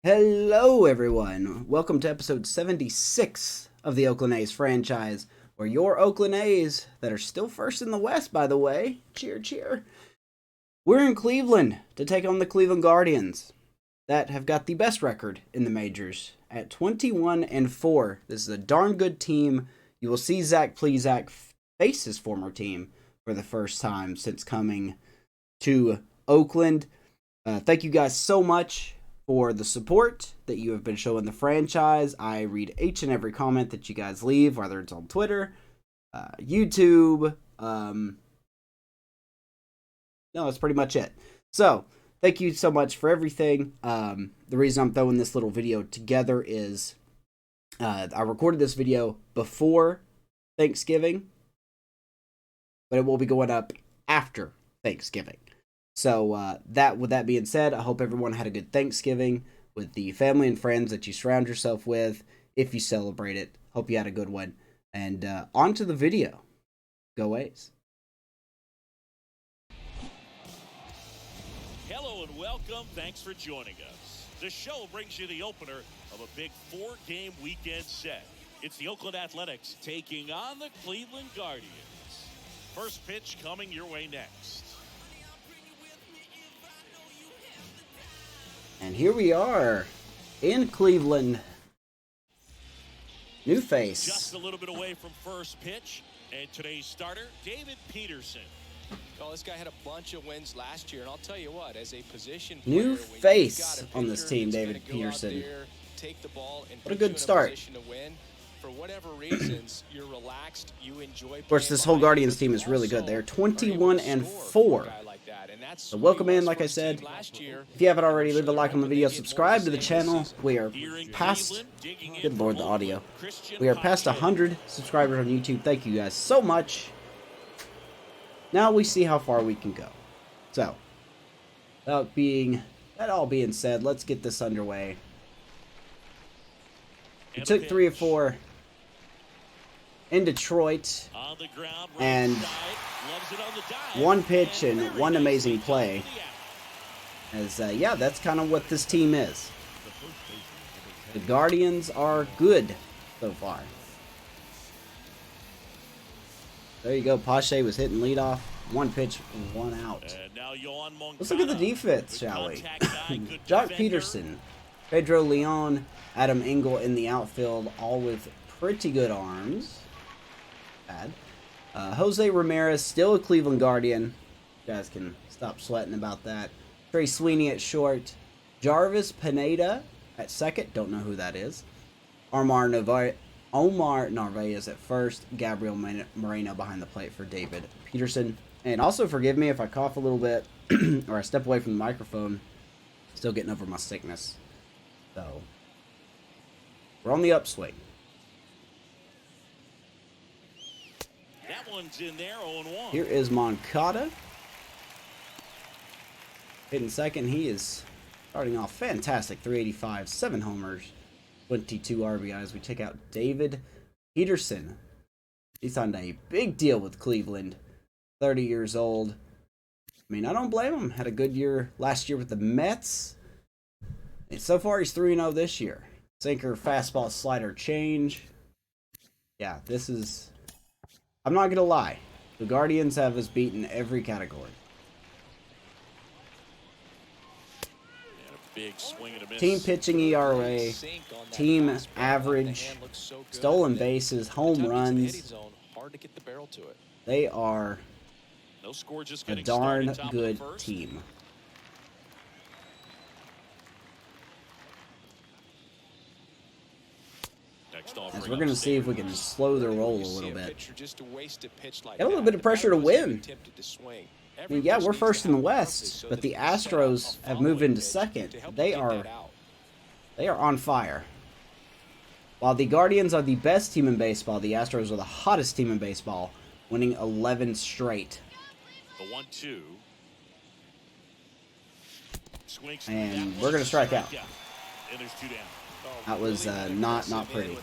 Hello, everyone. Welcome to episode 76 of the Oakland A's franchise, where your Oakland A's, that are still first in the West, by the way, cheer, cheer, we're in Cleveland to take on the Cleveland Guardians, that have got the best record in the majors at 21-4. This is a darn good team. You will see Zac Plesace face his former team for the first time since coming to Oakland. Thank you guys so much for the support that you have been showing the franchise. I read each and every comment that you guys leave, whether it's on Twitter, YouTube. No, that's pretty much it. So, thank you so much for everything. The reason I'm throwing this little video together is I recorded this video before Thanksgiving, but it will be going up after Thanksgiving. So with that being said, I hope everyone had a good Thanksgiving with the family and friends that you surround yourself with. If you celebrate it, hope you had a good one. And on to the video. Go A's. Hello and welcome. Thanks for joining us. The show brings you the opener of a big 4-game weekend set. It's the Oakland Athletics taking on the Cleveland Guardians. First pitch coming your way next. And here we are in Cleveland. New face. Just a little bit away from first pitch. And today's starter, David Peterson. Oh, this guy had a bunch of wins last year, and I'll tell you what, as a position player, new face on this team, David Peterson. Take the ball and what a good start. To win. For whatever reasons, you're relaxed, you enjoy. Of course, this whole Guardians team is really good. They're 21-4. So welcome in, like I said. If you haven't already, leave a like on the video, subscribe to the channel. We are past, good lord, the audio. We are past 100 subscribers on YouTube. Thank you guys so much. Now we see how far we can go. So, that all being said, let's get this underway. We took 3 of 4 in Detroit, and one pitch and one amazing play. As yeah, that's kind of what this team is. The Guardians are good so far. There you go. Pache was hitting leadoff. One pitch, one out. Let's look at the defense, shall we? Zac Peterson, Pedro Leon, Adam Engel in the outfield, all with pretty good arms. Bad. Jose Ramirez, still a Cleveland Guardian. You guys can stop sweating about that. Trey Sweeney at short. Jarvis Pineda at second. Don't know who that is. Omar Narvaez at first. Gabriel Moreno behind the plate for David Peterson. And also forgive me if I cough a little bit or I step away from the microphone. Still getting over my sickness. So, we're on the upswing. That one's in there, 0-1. Here is Moncada. Hitting second. He is starting off fantastic. 385, 7 homers, 22 RBIs. We check out David Peterson. He signed a big deal with Cleveland. 30 years old. I mean, I don't blame him. Had a good year last year with the Mets. And so far, he's 3-0 this year. Sinker, fastball, slider, change. Yeah, this is... I'm not going to lie. The Guardians have us beaten every category. Big swing and a miss. Team pitching ERA, team average, stolen bases, home runs. They are a darn good team. As we're going to see if we can slow their roll a little bit. Got a little bit of pressure to win. I mean, yeah, we're first in the West, but the Astros have moved into second. They are on fire. While the Guardians are the best team in baseball, the Astros are the hottest team in baseball, winning 11 straight. The 1-2. And we're going to strike out. And there's 2 down. That was not pretty.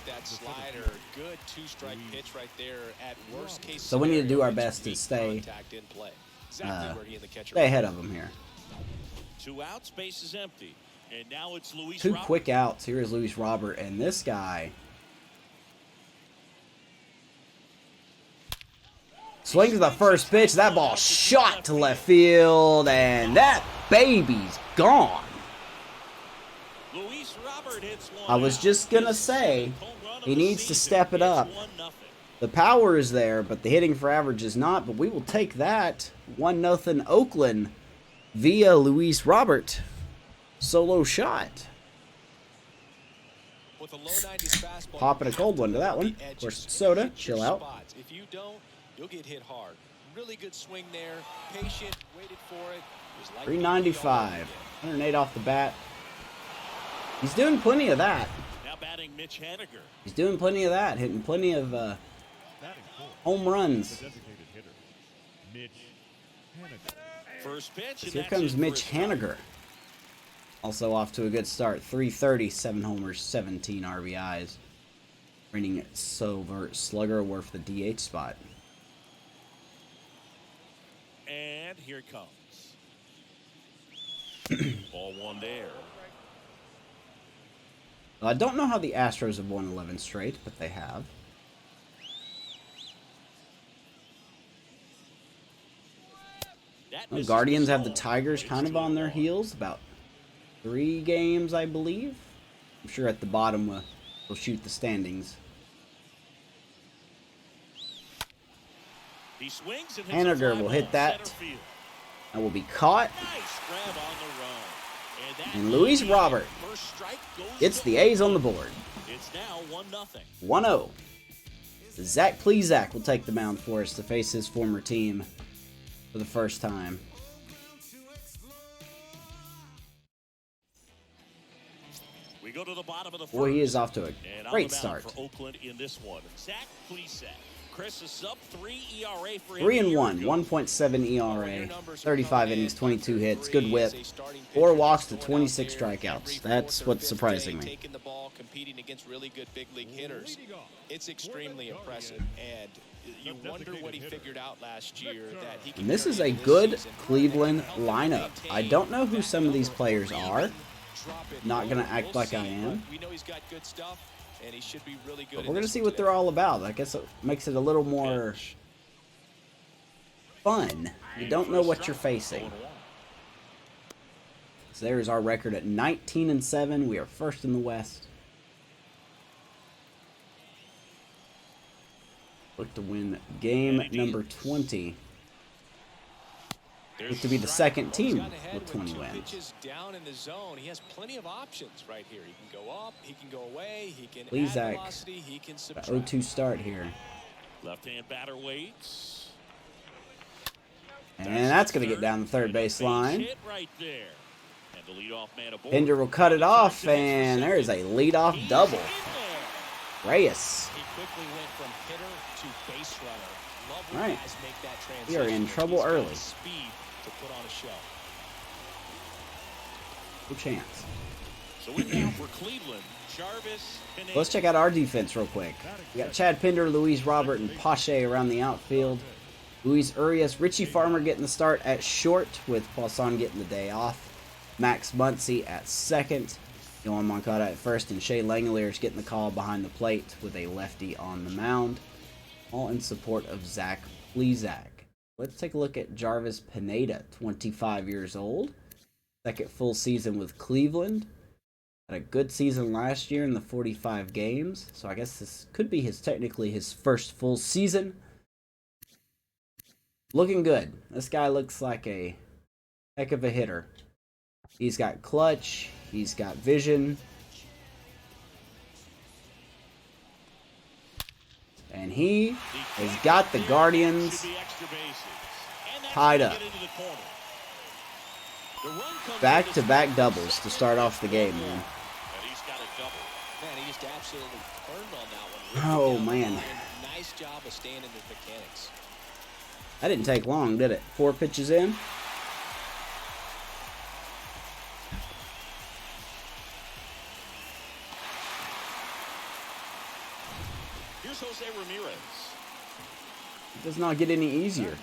So we need to do our best to stay ahead of them here. 2 outs, base is empty. And now it's Luis Two Robert. quick outs. Here is Luis Robert, and this guy swings to the first pitch. That ball shot to left field, and that baby's gone. Luis Robert hits one I was just going to say, he needs to step it up. The power is there, but the hitting for average is not, but we will take that. 1-0 Oakland via Luis Robert. Solo shot. With a low 90s fastball, Popping a cold one to that one. Of course, soda. Chill out. If you don't, you'll get hit hard. Really good swing there. Patient, waited for it. Was like 395. 108 off the bat. He's doing plenty of that. Now batting Mitch Haniger. He's doing plenty of that. Hitting plenty of home runs. First pitch. So here comes Mitch Haniger. Also off to a good start. 330, 7 homers, 17 RBIs. Bringing Silver Slugger award for the DH spot. And here it comes. Ball one there. Well, I don't know how the Astros have won 11 straight, but they have. Well, Guardians have the Tigers kind of on their heels. About 3 games, I believe. I'm sure at the bottom we'll shoot the standings. He swings and Haniger will hit that. That will be caught. Nice grab on the run. And Luis Robert gets the A's on the board. It's now 1-0. 1-0. Zac Plesace will take the mound for us to face his former team for the first time. We go to the bottom of the first. Boy, he is off to a And great on the mound start. for Oakland in this one. Zac Plesace. Chris, a sub-3 ERA for him. 3-1, 1.7 ERA, 35 innings, 22 hits, good whip, 4 walks to 26 strikeouts. That's what's surprising me. Taking the ball, competing against really good big league hitters. It's extremely impressive, and you wonder what he figured out last year that he can. And this is a good Cleveland lineup. I don't know who some of these players are. Not gonna act like I am. We know he's got good stuff. And he should be really good. But we're going to see what they're all about. I guess it makes it a little more fun. You don't know what you're facing. So there's our record at 19-7. We are first in the West. Look to win game number 20. Look to be the second team with 20 wins. Down in the zone, he has plenty of options right here. He can go up, he can go away, he can Please, add Zach. velocity, he can subtract. 0-2 start here. Left-hand batter waits. And that's going to get down the third base line. Hit right there. And the leadoff man aboard. Pinder will cut it off, and there's a leadoff double. Reyes. He quickly went from hitter to base runner. Love when Right. guys make that We are in transition. trouble He's got early. the speed to put on a show. No chance. So in now for Cleveland, Jarvis. Pineda. Let's check out our defense real quick. We got Chad Pinder, Luis Robert, and Pache around the outfield. Luis Urias, Richie Farmer getting the start at short, with Poisson getting the day off. Max Muncy at second. Yohan Moncada at first, and Shea Langeliers getting the call behind the plate with a lefty on the mound. All in support of Zac Plesace. Let's take a look at Jarvis Pineda, 25 years old. Second full season with Cleveland. Had a good season last year in the 45 games. So I guess this could be technically his first full season. Looking good. This guy looks like a heck of a hitter. He's got clutch. He's got vision. And he has got the Guardians tied up. Back-to-back doubles to start off the game, man. Man, he just absolutely turned on that one. Oh, man. Nice job of staying in his mechanics. That didn't take long, did it? 4 pitches in. Here's Jose Ramirez. It does not get any easier.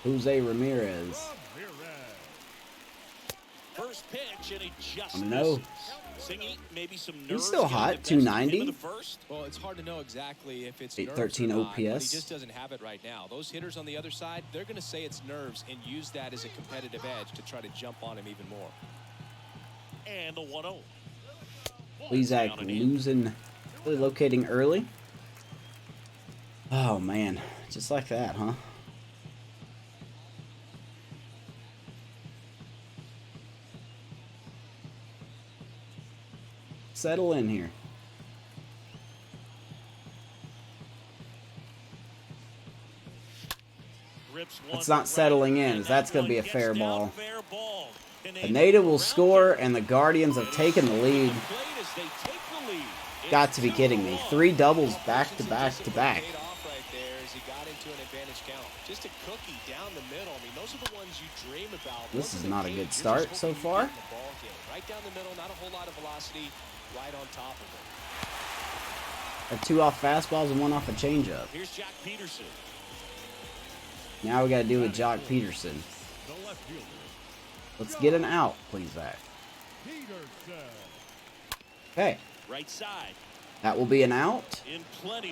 Jose Ramirez. First pitch, and he just No. Singing maybe some nerves. He's still hot, 290. Well, it's hard to know exactly if it's 813 nerves or not, but he OPS. just doesn't have it right now. Those hitters on the other side, they're going to say it's nerves and use that as a competitive edge to try to jump on him even more. And the 1-0. Plesace losing, really locating early. Oh man, just like that, huh? Settle in here. It's not settling in. That's going to be a fair ball. The Native will score, and the Guardians have taken the lead. Got to be kidding me. 3 doubles back to back to back. This is not a good start so far. Right down the middle, not a whole lot of velocity, right on top of it. 2 off fastballs and 1 off a changeup. Here's Zac Peterson. Now we got to do with Zac Peterson. Let's get an out, please, Zach. Okay. Right side. That will be an out.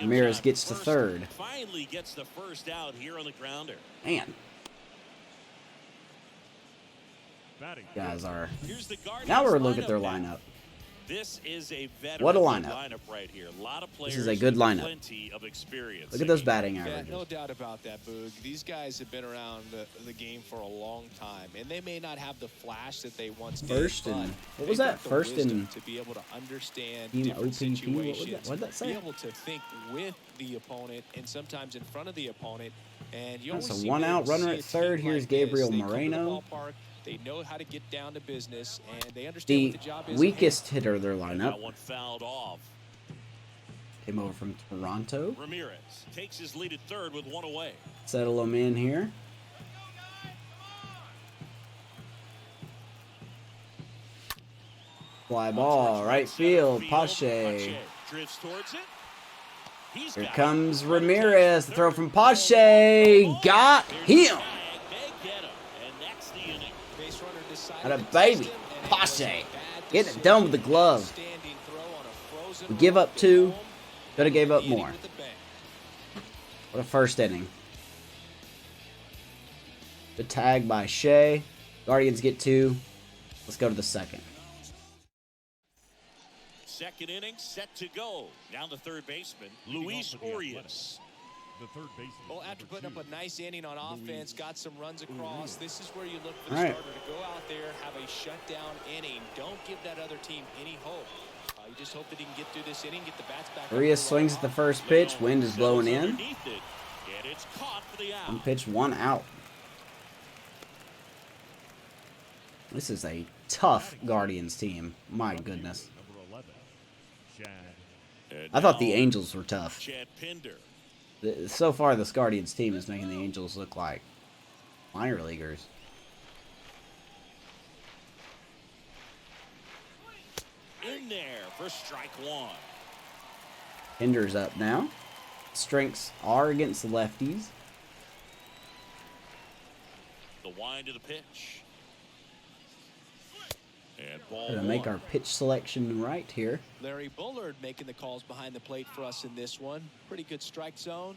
Ramirez gets to third. Finally gets the first out here on the grounder. Man. Guys are. Now we're looking at their lineup. This is a What a lineup. right here. A lot of players. This is a good lineup. Plenty of experience. Look at those batting averages. Yeah, no doubt about that, Boog. These guys have been around the game for a long time, and they may not have the flash that they once did. First and what was that? First and to be able to understand team different OPP. situations. What did that say? Be able to think with the opponent and sometimes in front of the opponent. And you That's always a see 1 out see runner a at third. team Here's like this. Gabriel They come to the Moreno. ballpark, they know how to get down to business, and they understand The what the job is. weakest hitter of their That lineup one fouled off. came over from Toronto. Ramirez takes his lead at third with 1 away. Settle him in here. Fly ball, right field, Pache. Drifts towards it. Here comes Ramirez. The throw from Pache. Got him. What a baby. Pache. Getting it done with the glove. We give up 2. Could have gave up more. What a first inning. Good tag by Shea. Guardians get 2. Let's go to the second. Second inning set to go. Now the third baseman, Luis Urias. The third baseman. Well, after putting up a nice inning on offense, got some runs across, this is where you look for the All right. starter to go out there, have a shutdown inning. Don't give that other team any hope. You just hope that he can get through this inning, get the bats back. Urias swings at the first pitch. Wind is blowing in. And it's caught for the out. 1 pitch, 1 out. This is a tough Guardians team. My goodness. Number 11, Chad. I thought the Angels were tough. Chad Pinder. So far, this Guardians team is making the Angels look like minor leaguers. In there for strike 1. Hinder's up now. Strengths are against the lefties. The wind of the pitch. And ball Gonna make 1. our pitch selection right here. Larry Bullard making the calls behind the plate for us in this one. Pretty good strike zone.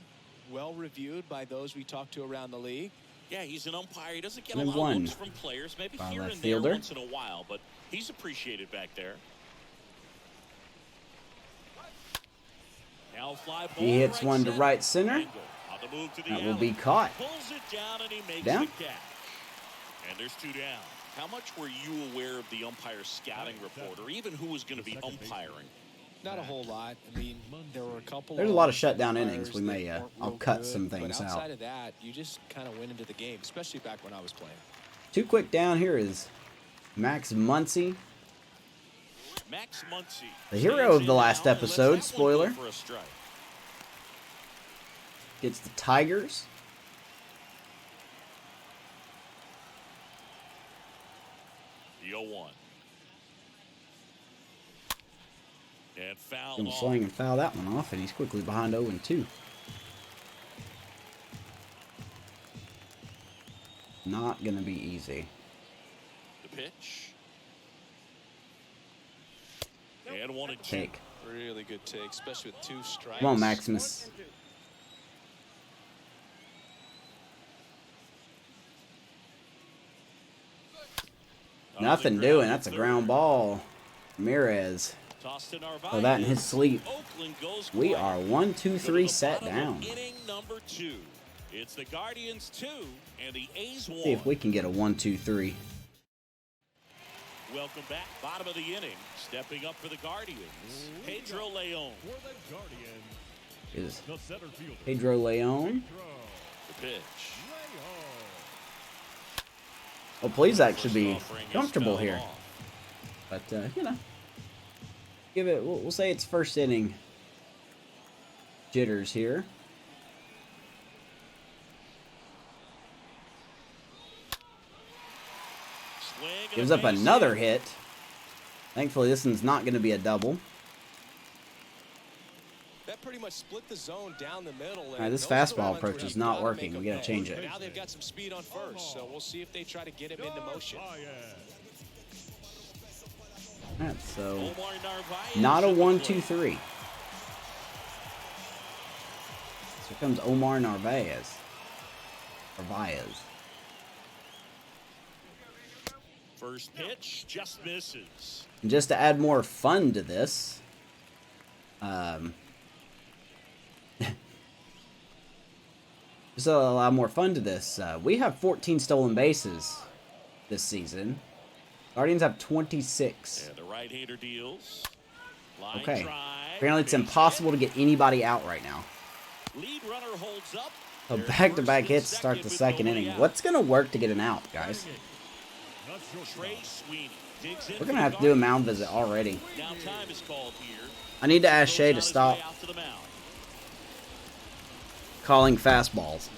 Well reviewed by those we talked to around the league. Yeah, he's an umpire. He doesn't get And a lot one of looks from players, maybe by here left and there fielder. once in a while, but he's appreciated back there. Now fly ball He hits one to center. right center. Angle on the move to the That will alley. be caught. Pulls it down and he makes Down. the catch. And there's 2 down. How much were you aware of the umpire scouting report, or even who was going to be umpiring? Not a whole lot. I mean, there were a couple. There's a lot of shutdown umpires innings. We that may, weren't I'll real cut good, some things but outside out. of that, you just kind of went into the game, especially back when I was playing. 2 quick down here is Max Muncy. Max Muncy. The hero of the last Stands in episode, now and lets that one go spoiler. for a strike. Gets the Tigers. The 0-1. And foul Gonna off. swing and foul that one off, and he's quickly behind 0-2. Not gonna be easy. The pitch. And 1 and 2. Take. Really good take, especially with 2 strikes. Come on, Maximus. Nothing doing. That's a ground ball. Ramirez. Oh, that in his sleep. We are 1, 2, 3 set down. Inning number 2. It's the Guardians 2 and the A's 1. See if we can get a 1, 2, 3. Welcome back. Bottom of the inning. Stepping up for the Guardians. Pedro Leon. For the Guardians, Is the center fielder. Pedro Leon. The pitch. Oh, Plesace should be comfortable here. But, you know. Give it, we'll say it's first inning jitters here. Gives up another hit. Thankfully, this one's not going to be a double. That pretty much split the zone down the middle. All right, this fastball approach is not working. We got to change it. Now they've got some speed on first, so we'll see if they try to get him into motion. All right, so not a 1, 2, 3. So here comes Omar Narvaez. First pitch just misses. And just to add more fun to this, just to allow more fun to this, we have 14 stolen bases this season. Guardians have 26. And the right-hander deals. Okay. Apparently it's impossible to get anybody out right now. Lead runner holds up. So back-to-back hits to start the second inning. What's going to work to get an out, guys? We're going to have to do a mound visit already. Now time is called here. I need to ask Shea to stop calling fastballs.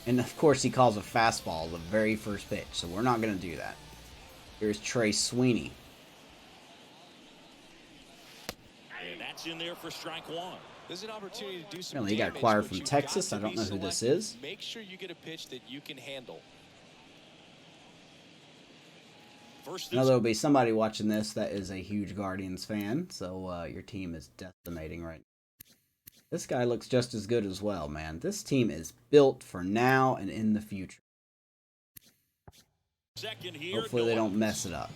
And of course he calls a fastball the very first pitch, so we're not going to do that. Here's Trey Sweeney. And that's in there for strike 1. There's an opportunity to do some Apparently he got acquired from Texas. I don't know who this is. Make sure you get a pitch that you can handle. I know there'll be somebody watching this that is a huge Guardians fan, so your team is decimating right now. This guy looks just as good as well, man. This team is built for now and in the future. Hopefully they don't mess it up.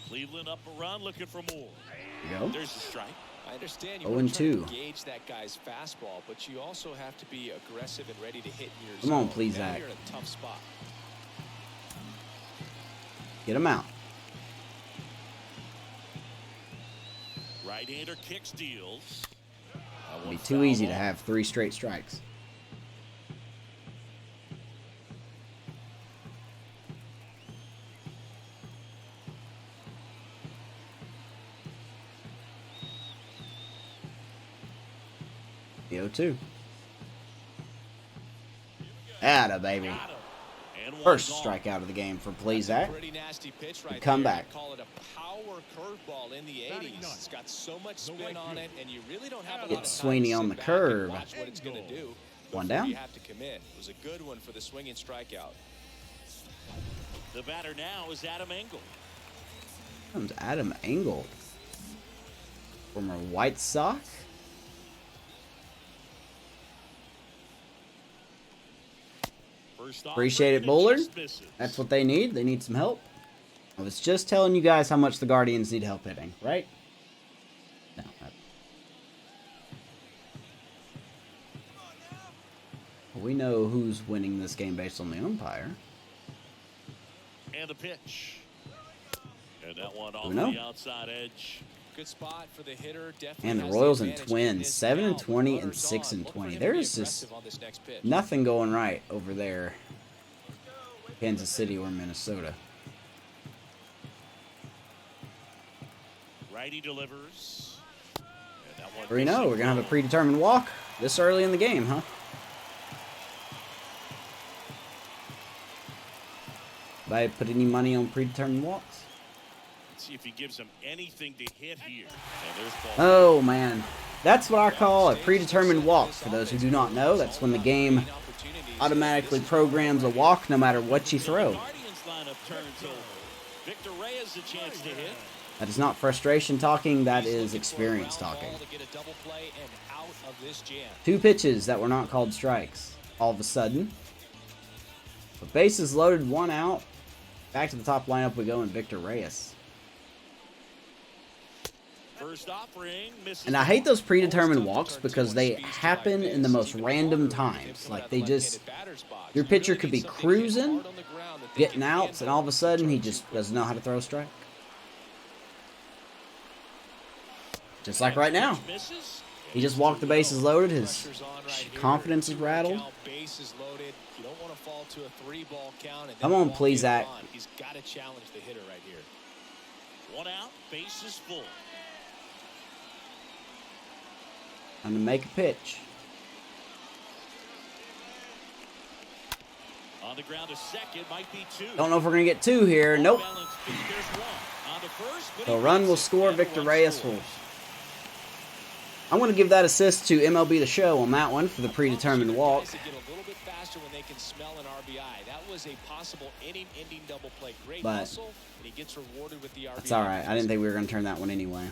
Cleveland up a run, looking for more. There you go. There's a strike. I understand you 0 want and to try 2. to gauge that guy's fastball, but you also have to be aggressive and ready to hit in your Come zone. on, please, Now Zach. you're in a tough spot. Get him out. Right-hander kicks, deals. It'll be too easy to have 3 straight strikes. The 0-2. Atta, baby. First strikeout of the game for Plesace. Pretty nasty pitch right Come there. back. Call it a power curveball in the 80s. It's got so much spin on it, and you really don't have a lot Get of time Sweeney to on sit the back curve. and watch what it's going to do. One before down. You have to commit. It was a good one for the swinging strikeout. The batter now is Adam Engel. Comes Adam Engel. Former White Sox. Appreciate it, Bullard. That's what they need. They need some help. I was just telling you guys how much the Guardians need help hitting, right? No. We know who's winning this game based on the umpire. And the pitch. And that one off We know. the outside edge. Good spot for the hitter. Definitely And the has Royals and advantage Twins, in this 7 and now. 20 and Runners 6 on. and Look for 20. him to There be is just aggressive on this next pitch. nothing going right over there. Kansas City or Minnesota. Righty delivers. And that one We know we're going to have a predetermined walk this early in the game, huh? Anybody put any money on predetermined walks? Let's see if he gives him anything to hit here. And there's ball. Oh, man. That's what I call a predetermined walk. For those who do not know, that's when the game automatically programs a walk no matter what you throw. Victor Reyes a chance to hit. That is not frustration talking, that is experience talking. 2 pitches that were not called strikes. All of a sudden, the bases loaded, 1 out. Back to the top lineup we go in Victor Reyes. First offering, and I hate those predetermined walks because they happen in the most random times. Like they just, your pitcher could be cruising, getting outs, and all of a sudden he just doesn't know how to throw a strike. Just like right now. He just walked the bases loaded. His confidence is rattled. Come on, please, Zac. He's got to challenge the hitter right here. 1 out, bases full. Time to make a pitch. On the ground, a second, might be 2. Don't know if we're going to get 2 here. Nope. The run will score. Victor Reyes will. I'm going to give that assist to MLB The Show on that one for the predetermined walk. But that's all right. I didn't think we were going to turn that one anyway.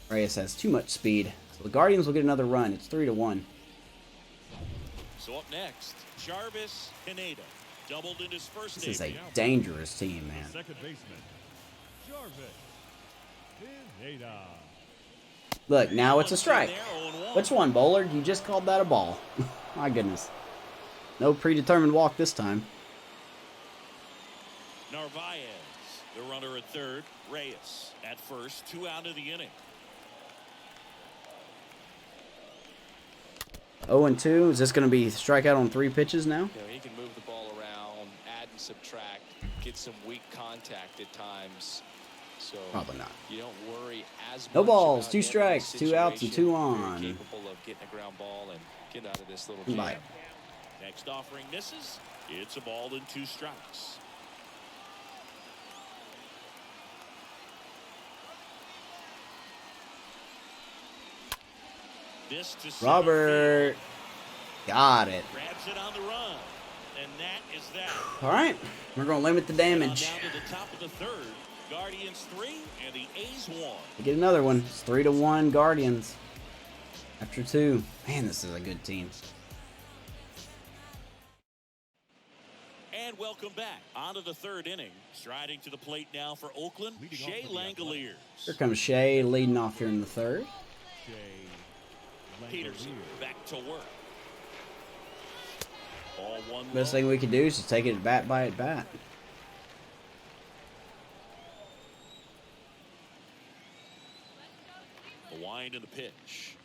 Reyes has too much speed, so the Guardians will get another run. It's 3-1. So up next, Jarvis Pineda doubled in his first. This is a dangerous team, man. Second baseman, Jarvis Pineda. Look, now it's a strike. Which one, Bowler? You just called that a ball. My goodness. No predetermined walk this time. Narvaez, the runner at third. Reyes at first. 2 out of the inning. 0-2. Is this going to be strikeout on 3 pitches now? You know, he can move the ball around, add and subtract, get some weak contact at times. So probably not. You don't worry as no much balls, about 2 strikes, 2 outs, and 2 on. You're capable of getting a ground ball and get out of this little jam. Bye. Next offering misses. It's a ball and 2 strikes. This to Robert got it. Grabs it on the run, and that is that. All right, we're gonna limit the damage. Down to the top of the third. Guardians 3 and the A's 1. We get another one. It's 3-1 Guardians. After 2. Man, this is a good team. And welcome back. On to the 3rd inning. Striding to the plate now for Oakland, Shea Langoliers. Here comes Shea leading off here in the 3rd. Peterson back to work. Ball 1 Best thing we can do is just take it bat by at bat. The wind and the pitch.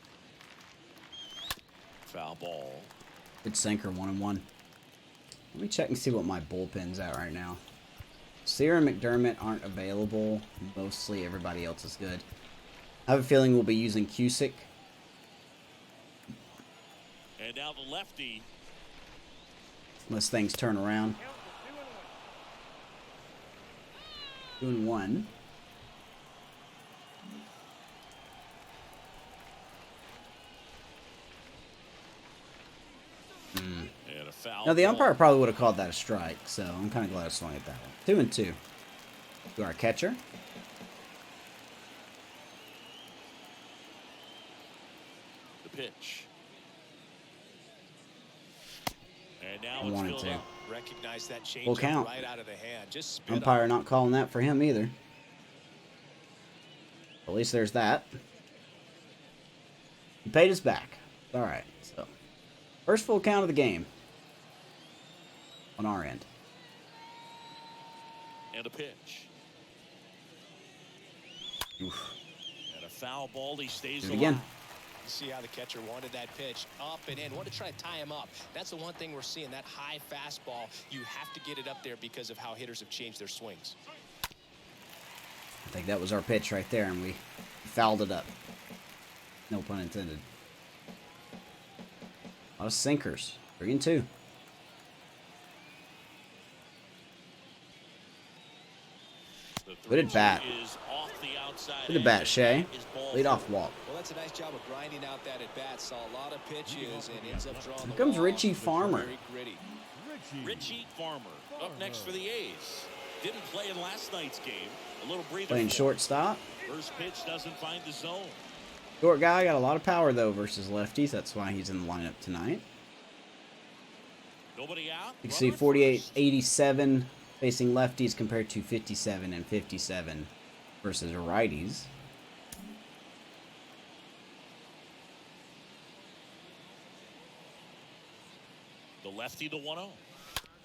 Foul ball. Good sinker, 1-1. Let me check and see what my bullpen's at right now. Sear and McDermott aren't available. Mostly everybody else is good. I have a feeling we'll be using Cusick. And now the lefty. Unless things turn around. 2-1. And a foul. Now the umpire probably would have called that a strike, so I'm kind of glad I swung at that one. 2-2. To our catcher. The pitch. And now 1-2. Recognize that change Full count. right out of the hand. Just spit Umpire up. not calling that for him either. At least there's that. He paid us back. Alright, so. First full count of the game. On our end. And a pitch. Oof. And a foul ball. He stays Do it alive. again. See how the catcher wanted that pitch up and in. Wanted to try to tie him up. That's the one thing we're seeing. That high fastball, you have to get it up there because of how hitters have changed their swings. I think that was our pitch right there, and we fouled it up. No pun intended. A lot of sinkers. 3-2. Good at bat. Good at bat, Shea. Lead off walk. Well, that's a nice job of grinding out that at bat. Saw a lot of pitches and ends up drawing. Here comes Richie Farmer. Richie Farmer up next for the A's. Didn't play in last night's game. A little breather. Playing shortstop. First pitch doesn't find the zone. Short guy, got a lot of power though versus lefties. That's why he's in the lineup tonight. Nobody out. You can see 48-87 facing lefties compared to 57 and 57 versus righties. The lefty, the 1-0.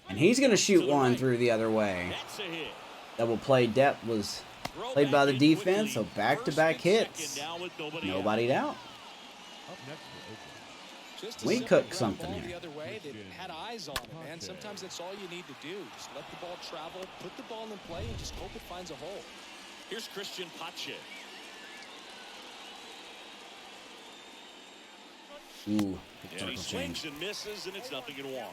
And he's going to shoot one through the other way. That's a hit. Double play depth was played by the defense, so back-to-back hits. Nobody out. We cooked something here. The other way, they had eyes on it, man. Sometimes that's all you need to do. Just let the ball travel, put the ball in play, and just hope it finds a hole. Here's Christian Pache. Ooh, And he swings and misses, and it's 0-1.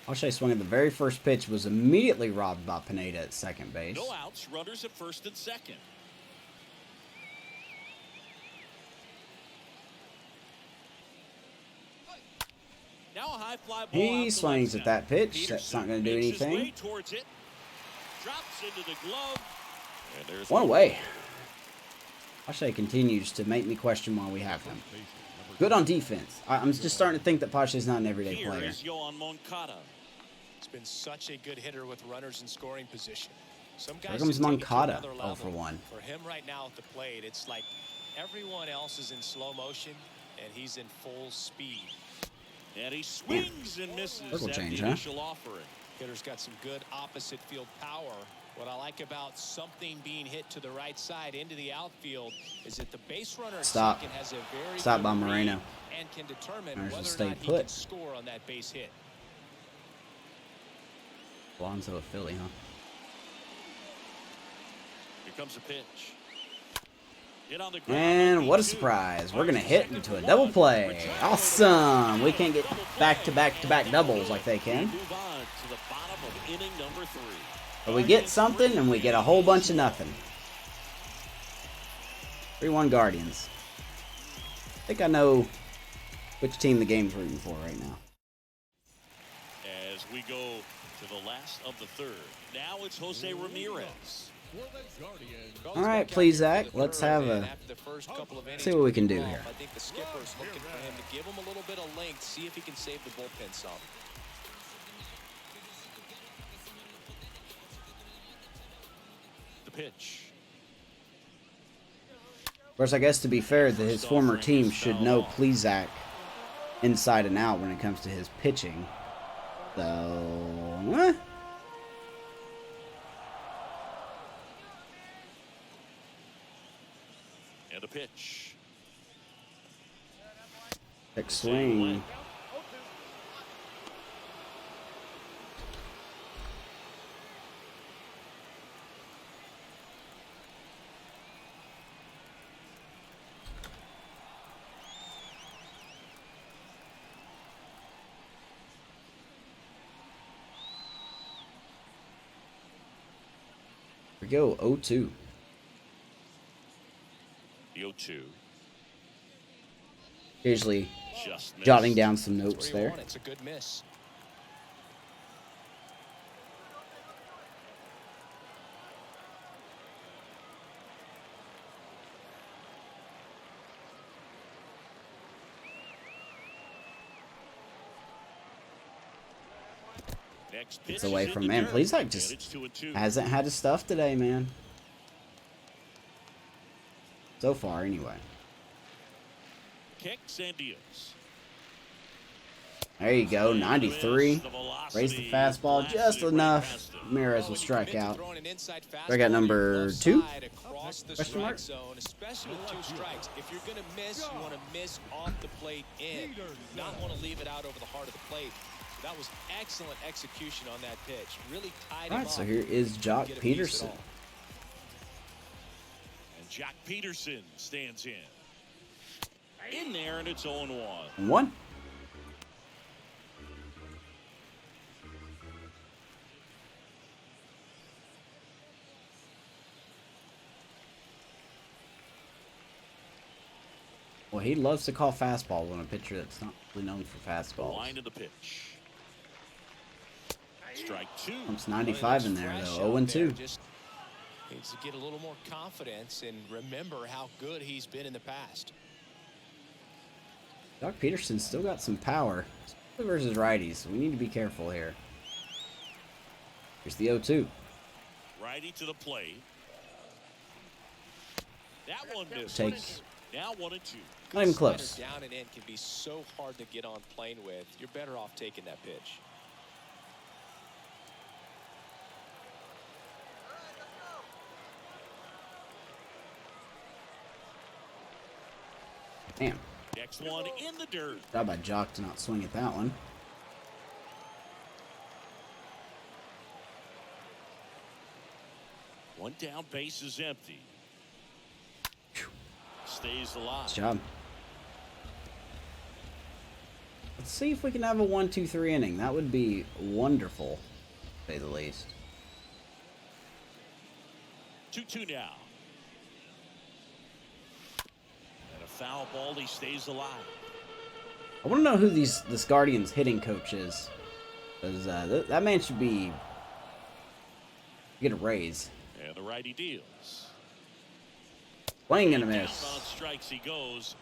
Pache swung at the very first pitch, was immediately robbed by Pineda at second base. No outs, runners at first and second. Now a high fly ball. He swings at that pitch. That's not going to do anything. Towards it. Drops into the glove. And there's One away. Pache continues to make me question why we have him. Good on defense. I'm just starting to think that Pache's not an everyday player. Here's Yohan Moncada. He's been such a good hitter with runners in scoring position. Some guys Here comes just take it to Moncada, another 0 for level. 1. For him right now at the plate, it's like everyone else is in slow motion, and he's in full speed. And he swings and misses Circle at change, the huh? initial offering. Hitter's got some good opposite field power. What I like about something being hit to the right side into the outfield is that the base runner at Stop. second has a very Stop good by read Moreno. and can determine There's a whether or stay not he put. can score on that base hit. Alonso of Philly, huh? Here comes a pitch. Hit on the ground. And what a surprise. We're going to hit into a double play. Awesome. We can't get back-to-back-to-back doubles like they can. Move on to the bottom of inning number 3. But we get something, and we get a whole bunch of nothing. 3-1 Guardians. I think I know which team the game's rooting for right now. As we go to the last of the third. Now it's Jose Ramirez. All right, please, Zach. Let's have a see what we can do here. I think the skipper's looking for him to give him a little bit of length, see if he can save the bullpen some. The pitch. Of course, I guess to be fair, that his former team should know Plesace inside and out when it comes to his pitching. So, And a pitch. Quick swing. Here we go, 0-2. The 0-2. Usually Just missed. jotting down some notes 3-1, there. it's a good miss. Next pitch It's away is from in the man. dirt, Plesace and just it's 2-2. hasn't had his stuff today, man. So far, anyway. Kicks and deals. There you go, 93. Raised the fastball just enough. Ramirez will strike out. Strikeout number 2? Question mark? Zone, especially with 2 strikes. If you're going to miss, you want to miss off the plate in. Not want to leave it out over the heart of the plate. That was excellent execution on that pitch. Really tied him Alright, up. so here is Zac Get a piece at Peterson. all. And Zac Peterson stands in. In there, and it's 0-1. 1. Well, he loves to call fastballs on a pitcher that's not really known for The fastballs. line of the pitch. Strike 2. It's 95 in there, though. 0-2. Just needs to get a little more confidence and remember how good he's been in the past. Zac Peterson's still got some power. Especially versus righties, so we need to be careful here. Here's the 0-2. Righty to the plate. That one missed. Take. Now 1-2. Not even close. Slider down and in can be so hard to get on plane with. You're better off taking that pitch. Damn. Next one in the dirt. Job by Jock to not swing at that one. One down, base is empty. Stays alive. Nice job. Let's see if we can have a 1-2-3 inning. That would be wonderful, to say the least. 2-2 now. And a foul ball. He stays alive. I want to know who this Guardians hitting coach is. Because that man should be... get a raise. And the righty deals. Swing and a miss. On strikes he goes.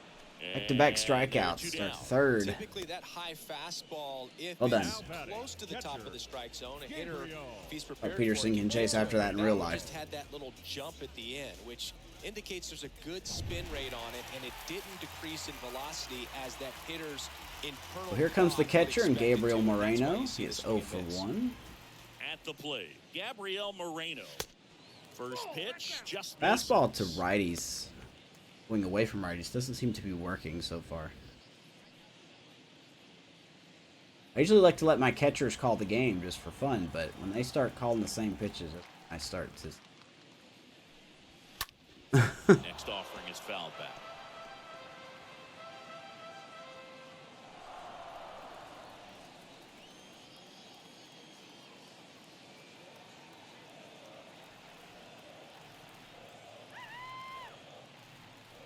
Back-to-back strikeouts. Start third. Typically that high fastball, if Well done. it's close to the top of the strike zone, a hitter, if he's prepared Peterson for it, can chase after that in real life. Just had that little jump at the end, which indicates there's a good spin rate on it, and it didn't decrease in velocity as that hitter's internal. Well, here comes the clock would catcher and expect it Gabriel to. That's why Moreno. you see He is the 0 swing for and miss. 1. At the plate, Gabriel Moreno. First pitch, just Fastball to misses. righties. Going away from righties doesn't seem to be working so far. I usually like to let my catchers call the game just for fun, but when they start calling the same pitches, I start to... Next offering is fouled back.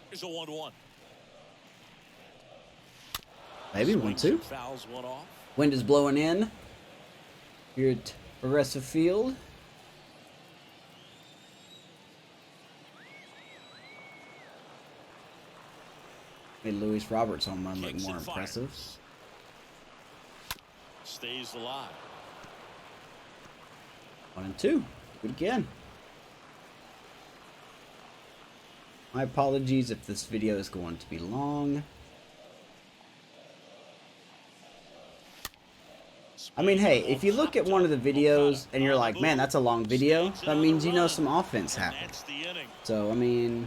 Here's a 1-1. Maybe Swings 1-2. and fouls one off. Wind is blowing in. Here at Progressive Field. Made Luis Roberts' home run look Kicks more and impressive. fires. Stays alive. 1-2. Good again. My apologies if this video is going to be long. I mean, hey, if you look at one of the videos and you're like, man, that's a long video, that means you know some offense happened. That's the inning. So, I mean,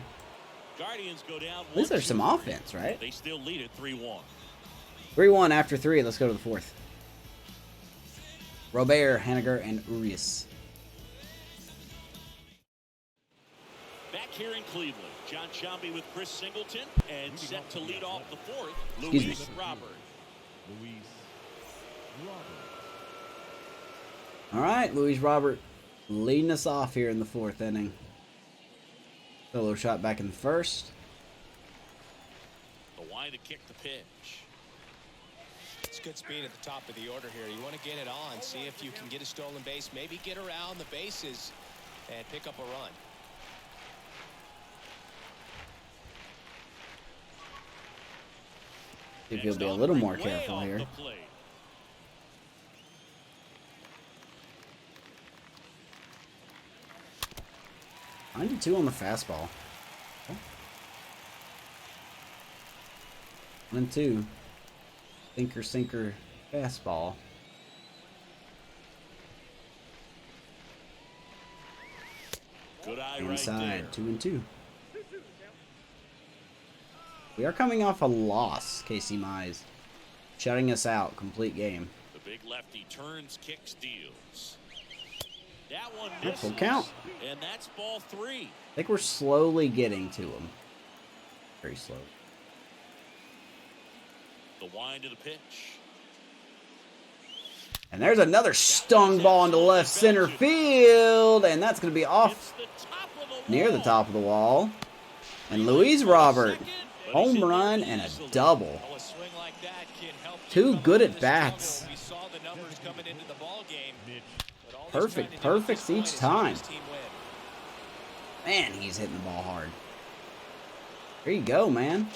Guardians go down. at least there's some 1-2. offense, right? They still lead it 3-1. 3-1 after 3. Let's go to the 4th. Robert, Haniger, and Urias. Back here in Cleveland, John Sciambi with Chris Singleton, and set to lead off the 4th, Excuse Luis me. Robert. Luis Robert. All right, Luis Robert leading us off here in the 4th inning. Solo shot back in the 1st. The line to kick the pitch. It's good speed at the top of the order here. You want to get it on, see if you can get a stolen base, maybe get around the bases and pick up a run. See if he'll be a little more careful here. 92 on the fastball. 1-2. Thinker, sinker, fastball. Good eye Inside, right 2-2. We are coming off a loss, Casey Mize. Shutting us out, complete game. The big lefty turns, kicks, deals. That one Yeah, misses. full count. And that's ball 3. I think we're slowly getting to him. Very slow. The wind of the pitch. And there's another stung ball into left center field. And that's going to be off It's the top of the near the wall. top of the wall. And Luis Robert Home run and a double. Two good at bats. Perfect, perfects each time. Man, he's hitting the ball hard. There you go, man.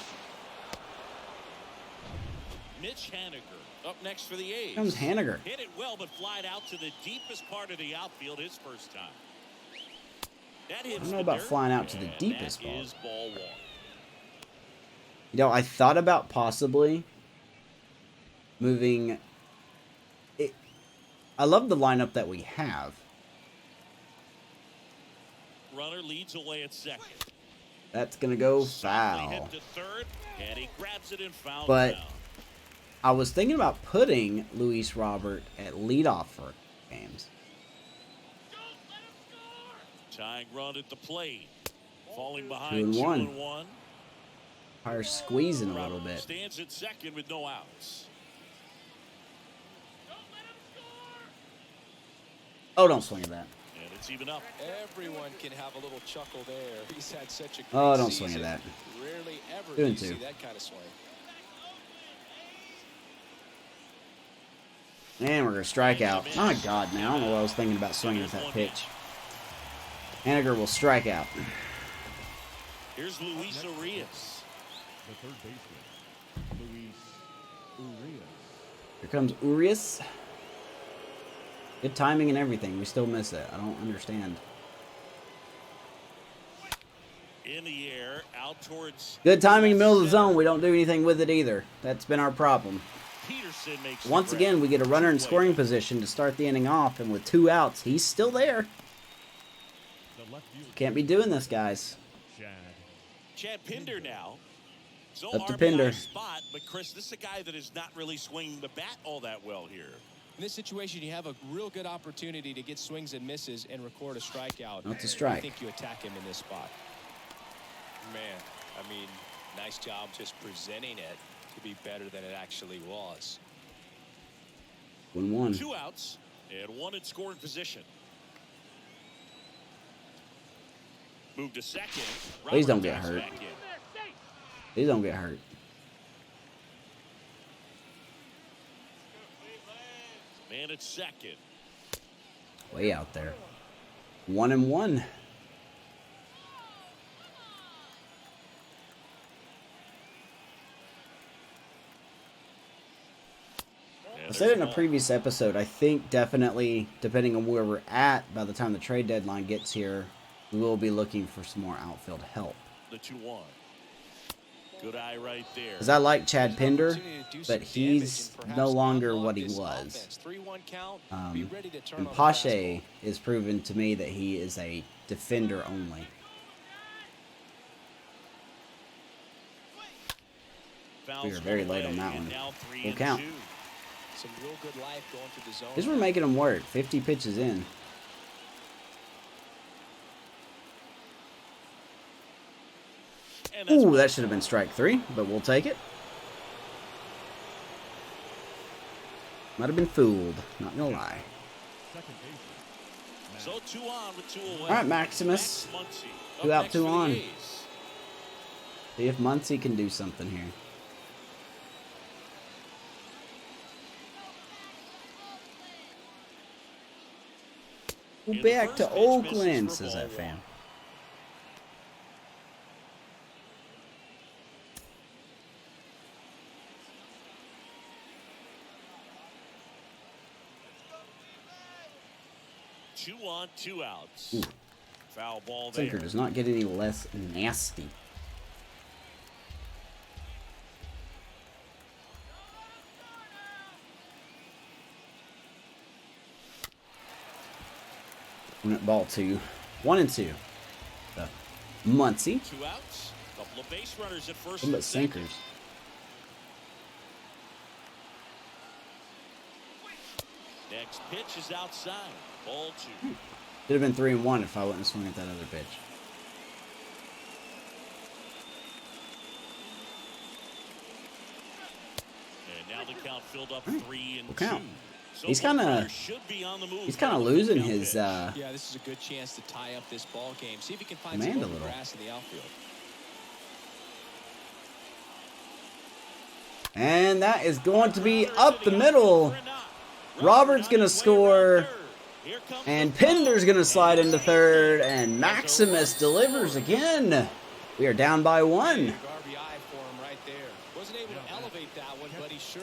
Mitch Haniger up next for the A's. Here comes Haniger. Hit it well, but flied out to the deepest part of the outfield his first time. That hits I don't know about flying out to the deepest part. Is ball one. You know, I thought about possibly moving it. I love the lineup that we have. Runner leads away at second. That's gonna go foul. Hit to third, and he grabs it and foul But down. I was thinking about putting Luis Robert at leadoff for games. Tying run at the plate. Falling behind 2-1. Fire squeezing a little bit. Stands at second with no outs. Oh, don't swing at that. And it's even up. Everyone can have a little chuckle there. He's had such a great Oh, don't season. swing at that. Rarely ever 2-2. see that kind of swing. And we're going to strike out. My God, man. I don't know what I was thinking about swinging at that pitch. Haniger will strike out. Here's Luis Urias. The third baseman, Luis Urias. Here comes Urias. Good timing and everything. We still miss it. I don't understand. In the air, out towards... Good timing in the middle of the zone. We don't do anything with it either. That's been our problem. Peterson makes Once again, we get a runner in scoring position to start the inning off, and with 2 outs, he's still there. Can't be doing this, guys. Chad Pinder now. So Up to RBI Pinder. Spot, but Chris, this is a guy that is not really swinging the bat all that well here. In this situation, you have a real good opportunity to get swings and misses and record a strikeout. That's a strike. I think you attack him in this spot. Man, I mean, nice job just presenting it to be better than it actually was. 1-1. 2 outs and 1 in scoring position. Move to second. Please don't Robert get dives hurt. back in. Please don't get hurt. Man at second. Way out there. 1-1. I said it in a previous episode. I think definitely, depending on where we're at, by the time the trade deadline gets here, we will be looking for some more outfield help. The 2-1. Good eye right there. Because I like Chad Pinder, but he's no longer what he was. And Pache is proven to me that he is a defender only. We were very late on that one. Full count. Some real good life going to the zone. Because we're making them work. 50 pitches in. Ooh, that should have been strike 3, but we'll take it. Might have been fooled, not gonna lie. So 2 on with 2 away. All right, Maximus. 2 out, 2 on. See if Muncy can do something here. We're back to Oakland, says that fan. Two on, 2 outs. Ooh. Foul ball there. Sinker does not get any less nasty. Ball 2. 1-2. Muncy. 2 outs. Couple of base runners at first. What about sinkers? Next pitch is outside. Ball 2. Could have been 3-1 if I wouldn't swing at that other pitch. And now the count filled up 3-2. We'll count. So He's kind of losing his yeah, this is a good chance to tie up this ball game. See if he can find some command a open little. grass in the outfield. And that is going to be up the middle. Robert's going to score. And Pinder's going to slide into third. And Maximus delivers again. We are down by 1.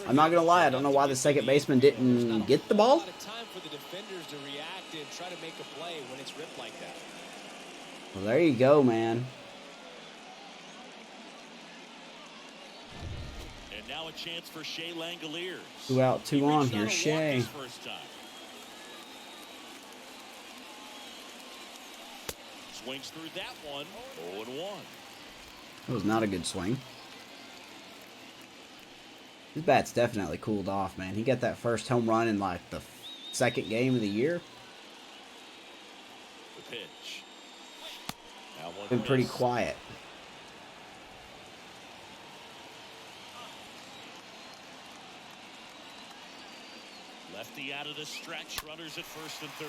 I'm not going to lie. I don't know why the second baseman didn't get the ball. Well, there you go, man. And now a chance for Shea Langoliers. 2 out, 2 on. Here's Shea. Swings through that one. 0-1. That was not a good swing. His bat's definitely cooled off, man. He got that first home run in like the second game of the year. The pitch. Been pretty quiet. Lefty out of the stretch. Runners at first and third.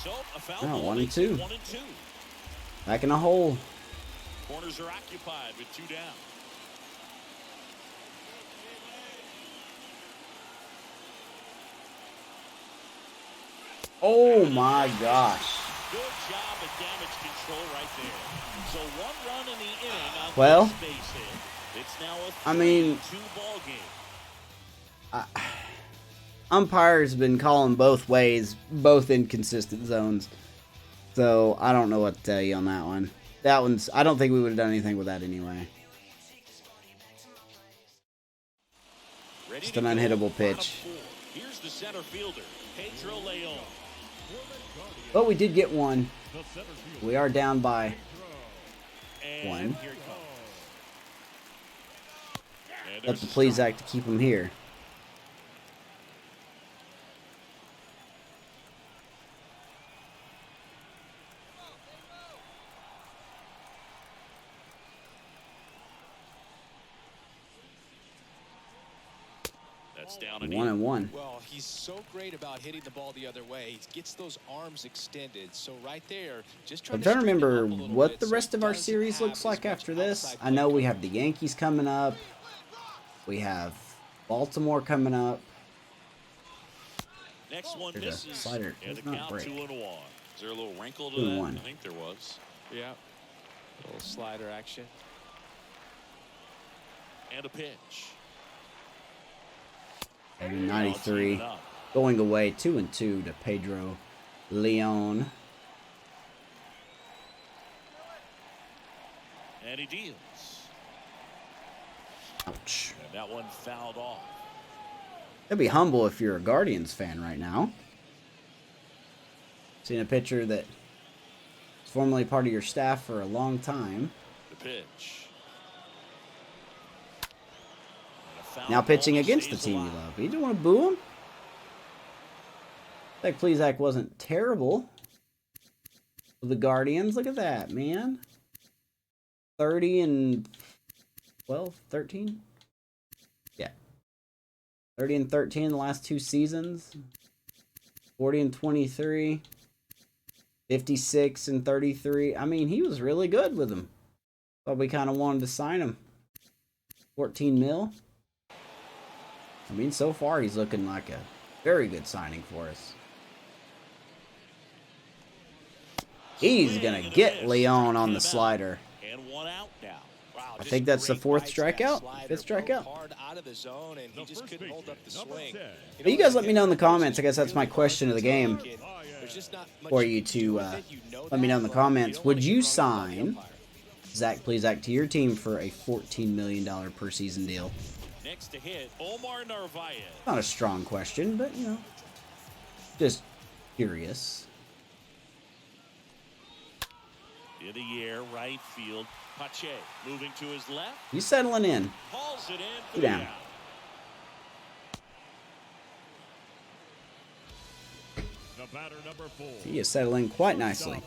So a foul. Oh, ball 1 and makes 2. it 1 and 2. Back in the hole. Corners are occupied with 2 down. Oh my gosh. Good job of damage control right there. So 1 run in the inning on Well, base hit. It's now a I mean, 3-2 ball game. Umpires been calling both ways, both inconsistent zones. So I don't know what to tell you on that one. That one's, I don't think we would have done anything with that anyway. Just an unhittable pitch. Here's the center fielder, Pedro Leon. But we did get one. We are down by 1. Up to Plesace to keep him here. Down 1-1. Well, he's so great about hitting the ball the other way. He gets those arms extended. So right there, just I'm trying to remember what the rest of our series looks like after this. I know we have the Yankees coming up. We have Baltimore coming up. Next one There's misses. a slider. And Does the not count break. 2-1. Is there a little wrinkle to 2-1. that? I think there was. Yeah. A little slider action. And a pitch. And 93. Going away 2-2 to Pedro Leon. And he deals. Ouch. And that one fouled off. That'd be humble if you're a Guardians fan right now. Seeing a pitcher that was formerly part of your staff for a long time. The pitch. Now pitching against the team you love. You don't want to boo him? Zac Plesace wasn't terrible for the Guardians. Look at that, man. 30 and 12, 13? Yeah. 30 and 13 in the last 2 seasons. 40 and 23. 56 and 33. I mean, he was really good with them. Thought we kind of wanted to sign him. 14 mil. I mean, so far he's looking like a very good signing for us. He's going to get Leon on the slider. And 1 out now. Wow, I think that's the 4th strikeout. 5th strikeout. Hard out of the zone, and he just couldn't hold up the swing. But you guys let me know in the comments. I guess that's my question of the game for you to let me know in the comments. Would you sign Zac Plesace to your team for a $14 million per season deal? Next to hit, Omar Narvaez. Not a strong question, but, you know, just curious. In the air, right field. Pache moving to his left. He's settling in. Hauls it in for Go the down. out. The batter, number 4. He is settling quite nicely.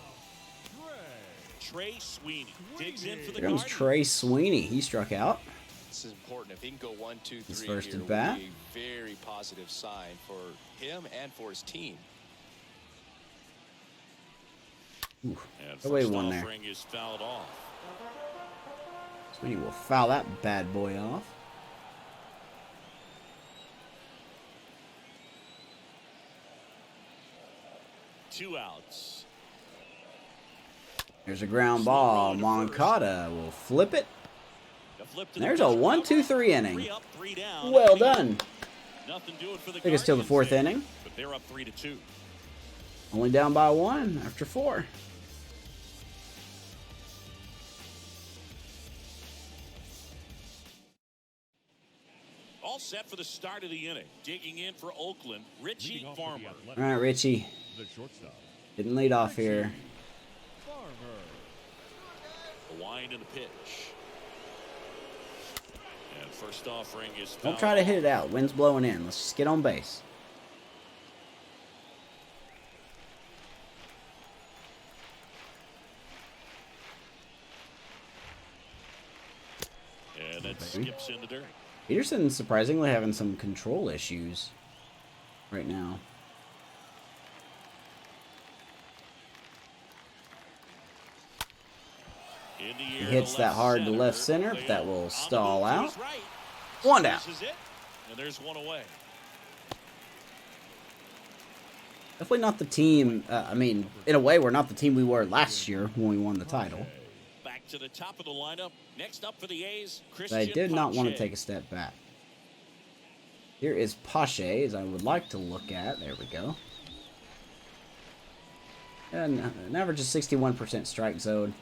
Trey Sweeney digs in for the Here comes Guardians. Trey Sweeney. He struck out. This is important. If he can go 1, 2, 3 His first here, at bat. would be a very positive sign for him and for his team. Ooh, And away first one there. offering is fouled off. Sweeney will foul that bad boy off. 2 outs. There's a ground ball. Moncada will flip it. And there's a 1-2-3 inning. Well done. I think it's still the 4th inning. But they're up 3-2. Only down by 1 after 4. All set for the start of the inning. Digging in for Oakland, Richie Farmer. All right, Richie. Didn't lead off here. The wind and the pitch. And first offering is Don't try to hit it out. Wind's blowing in. Let's just get on base. And that skips in the dirt. Peterson's surprisingly having some control issues right now. He hits that hard to left center, but that will stall out. 1 down. And there's 1 away. Definitely not the team. I mean, in a way, we're not the team we were last year when we won the title. Back to the top of the lineup. Next up for the A's, But I did not want to take a step back. Here is Pache, as I would like to look at. There we go. And an average of 61% strike zone.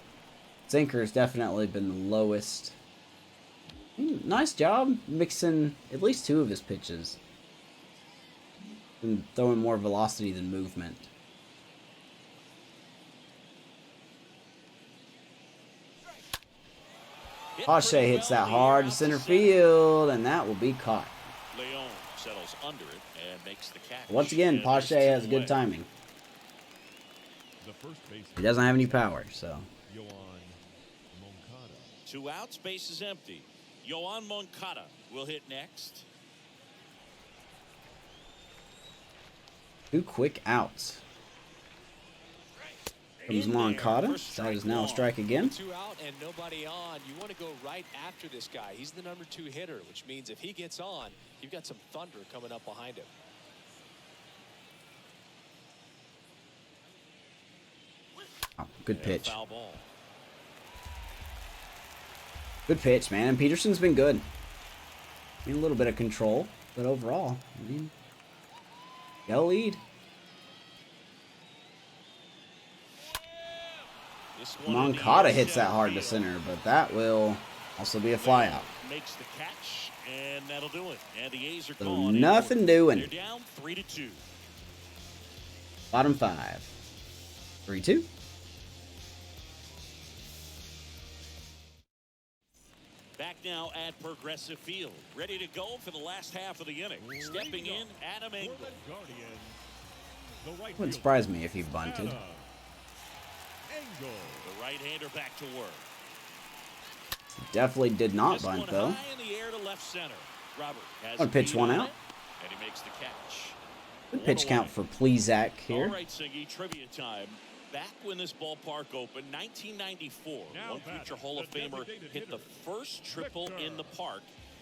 Sinker has definitely been the lowest. Nice job mixing at least 2 of his pitches. And throwing more velocity than movement. Pache hits that hard to center field, and that will be caught. Leon settles under it and makes the catch. Once again, Pache has good timing. He doesn't have any power, so. 2 outs, base is empty. Yoan Moncada will hit next. 2 quick outs. Comes Moncada. That is now a strike again. 2 out and nobody on. You want to go right after this guy. He's the number 2 hitter, which means if he gets on, you've got some thunder coming up behind him. Oh, good pitch. Foul ball. Good pitch, man. And Peterson's been good. I mean, a little bit of control, but overall, I mean, got a lead. Moncada hits that hard to center, but that will also be a flyout. Makes the catch, and that'll do it. And the A's are So gone. nothing doing. They're down 3-2. Bottom 5. 3-2. Back now at Progressive Field. Ready to go for the last half of the inning. Stepping in, Adam Engel. Wouldn't surprise me if he bunted. The right-hander back to work. Definitely did not bunt, though. High in the air to left center. Robert has One pitch, 1 out. And he makes the catch. Good pitch count for Plesace here. All right, Siggy, trivia time. Back when this ballpark opened, 1994, one future Hall of Famer hit the first triple in the park,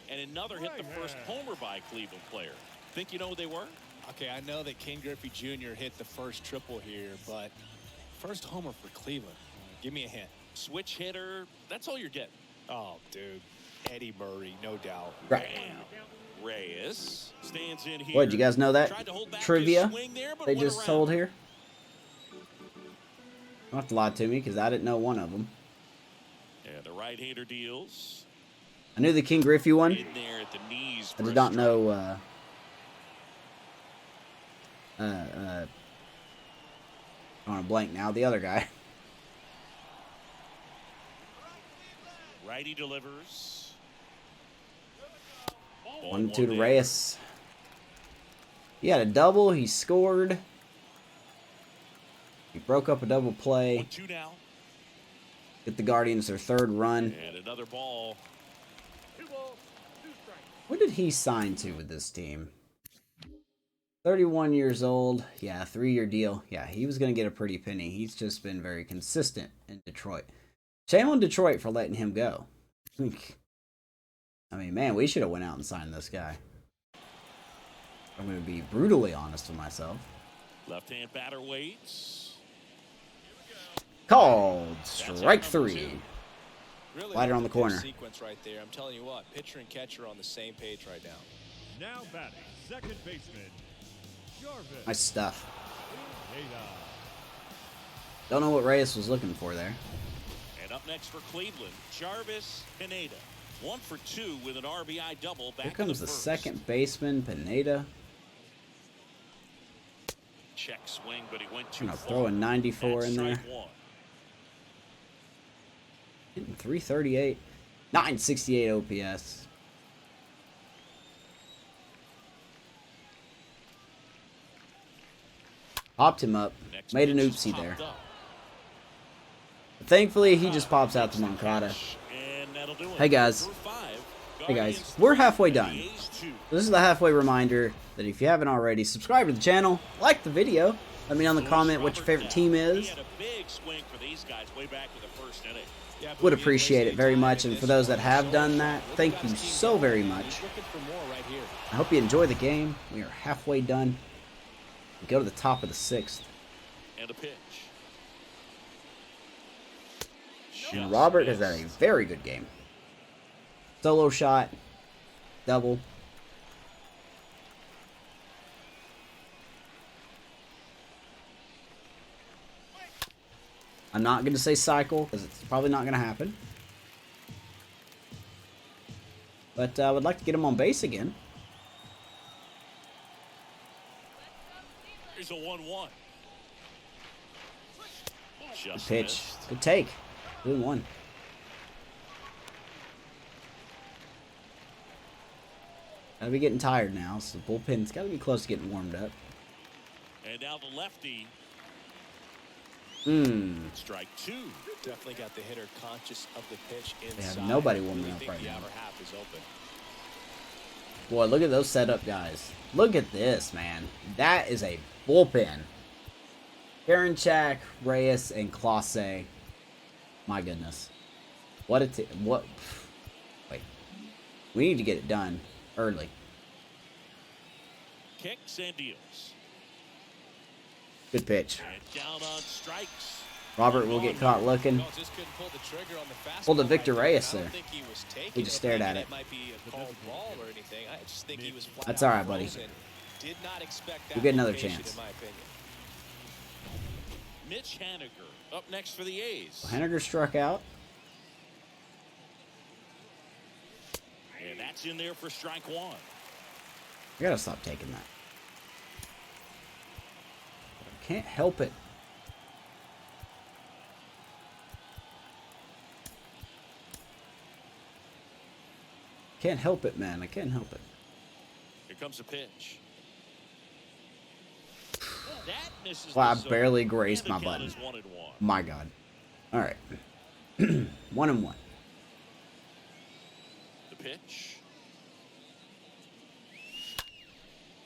and another hit the first homer by a Cleveland player. Think you know who they were? Okay, I know that Ken Griffey Jr. hit the first triple here, but first homer for Cleveland. Give me a hint. Switch hitter. That's all you're getting. Oh, dude. Eddie Murray, no doubt. Right. Reyes stands in here. What, did you guys know that trivia they just told here? Don't have to lie to me because I didn't know one of them. And the right-hander deals. I knew the King Griffey one. In there at the knees. I did not know. I'm on a blank now. The other guy. Righty delivers. 1-2 to Reyes. He had a double. He scored. He broke up a double play. 1-2 now. Get the Guardians their 3rd run. And another ball. What did he sign to with this team? 31 years old. Yeah, 3-year deal. Yeah, he was going to get a pretty penny. He's just been very consistent in Detroit. Shame on Detroit for letting him go. I mean, man, we should have went out and signed this guy. I'm going to be brutally honest with myself. Left-hand batter waits. Called strike 3. Really Slider on the corner. Sequence right there. I'm telling you what, pitcher and catcher are on the same page right now. Now batting, second baseman, Jarvis. Nice stuff. Pineda. Don't know what Reyes was looking for there. And up next for Cleveland, Jarvis Pineda. 1 for 2 with an RBI double back Here comes in the first. second baseman, Pineda. Check swing, but he went too Gonna far. throw a 94 That's in there. strike 1. Hitting 338. 968 OPS. Popped him up. Next Made an pitch is oopsie popped there. up. But thankfully, he just pops out to Moncada. And that'll do it. Hey, guys. Number 5, Hey guys, Guardians we're 3, halfway and done. the A's 2. This is the halfway reminder that if you haven't already, subscribe to the channel, like the video, let me know in the comment what your favorite team He is. had a big swing for these guys way back in the first inning. Would appreciate it very much, and for those that have done that, thank you so very much. I hope you enjoy the game. We are halfway done. We go to the top of the 6th. And a pitch. And Robert has had a very good game. Solo shot, double. I'm not going to say cycle, because it's probably not going to happen. But I would like to get him on base again. Here's a 1-1. Good Just pitch. missed. Good take. 2-1. Gotta be getting tired now, so the bullpen's gotta be close to getting warmed up. And now the lefty. Strike 2. Definitely got the hitter conscious of the pitch inside. They have nobody warming Really up think right the now. outer half is open. Boy, look at those setup guys. Look at this, man. That is a bullpen. Karinchak, Reyes, and Clase. My goodness. What a what? Wait. We need to get it done early. Kicks and deals. Good pitch. And down on strikes. Robert will get caught looking. Well, just couldn't pull the trigger on the fastball Pulled a Victor right there. Reyes I don't there. think he was taking We just it. stared Thinking at it. Might be a called ball or anything. I just think he was flat That's out all right, buddy. frozen. Did not expect that We'll get another location, chance. in my opinion. Mitch Haniger up next for the A's. Henniger struck out. And that's in there for strike 1. I gotta stop taking that. I can't help it. Can't help it, man. I can't help it. Here comes a pitch. That misses Wow, I the zone. barely grazed And the my count button. is 1-1. My God. All right. 1-1. The pitch.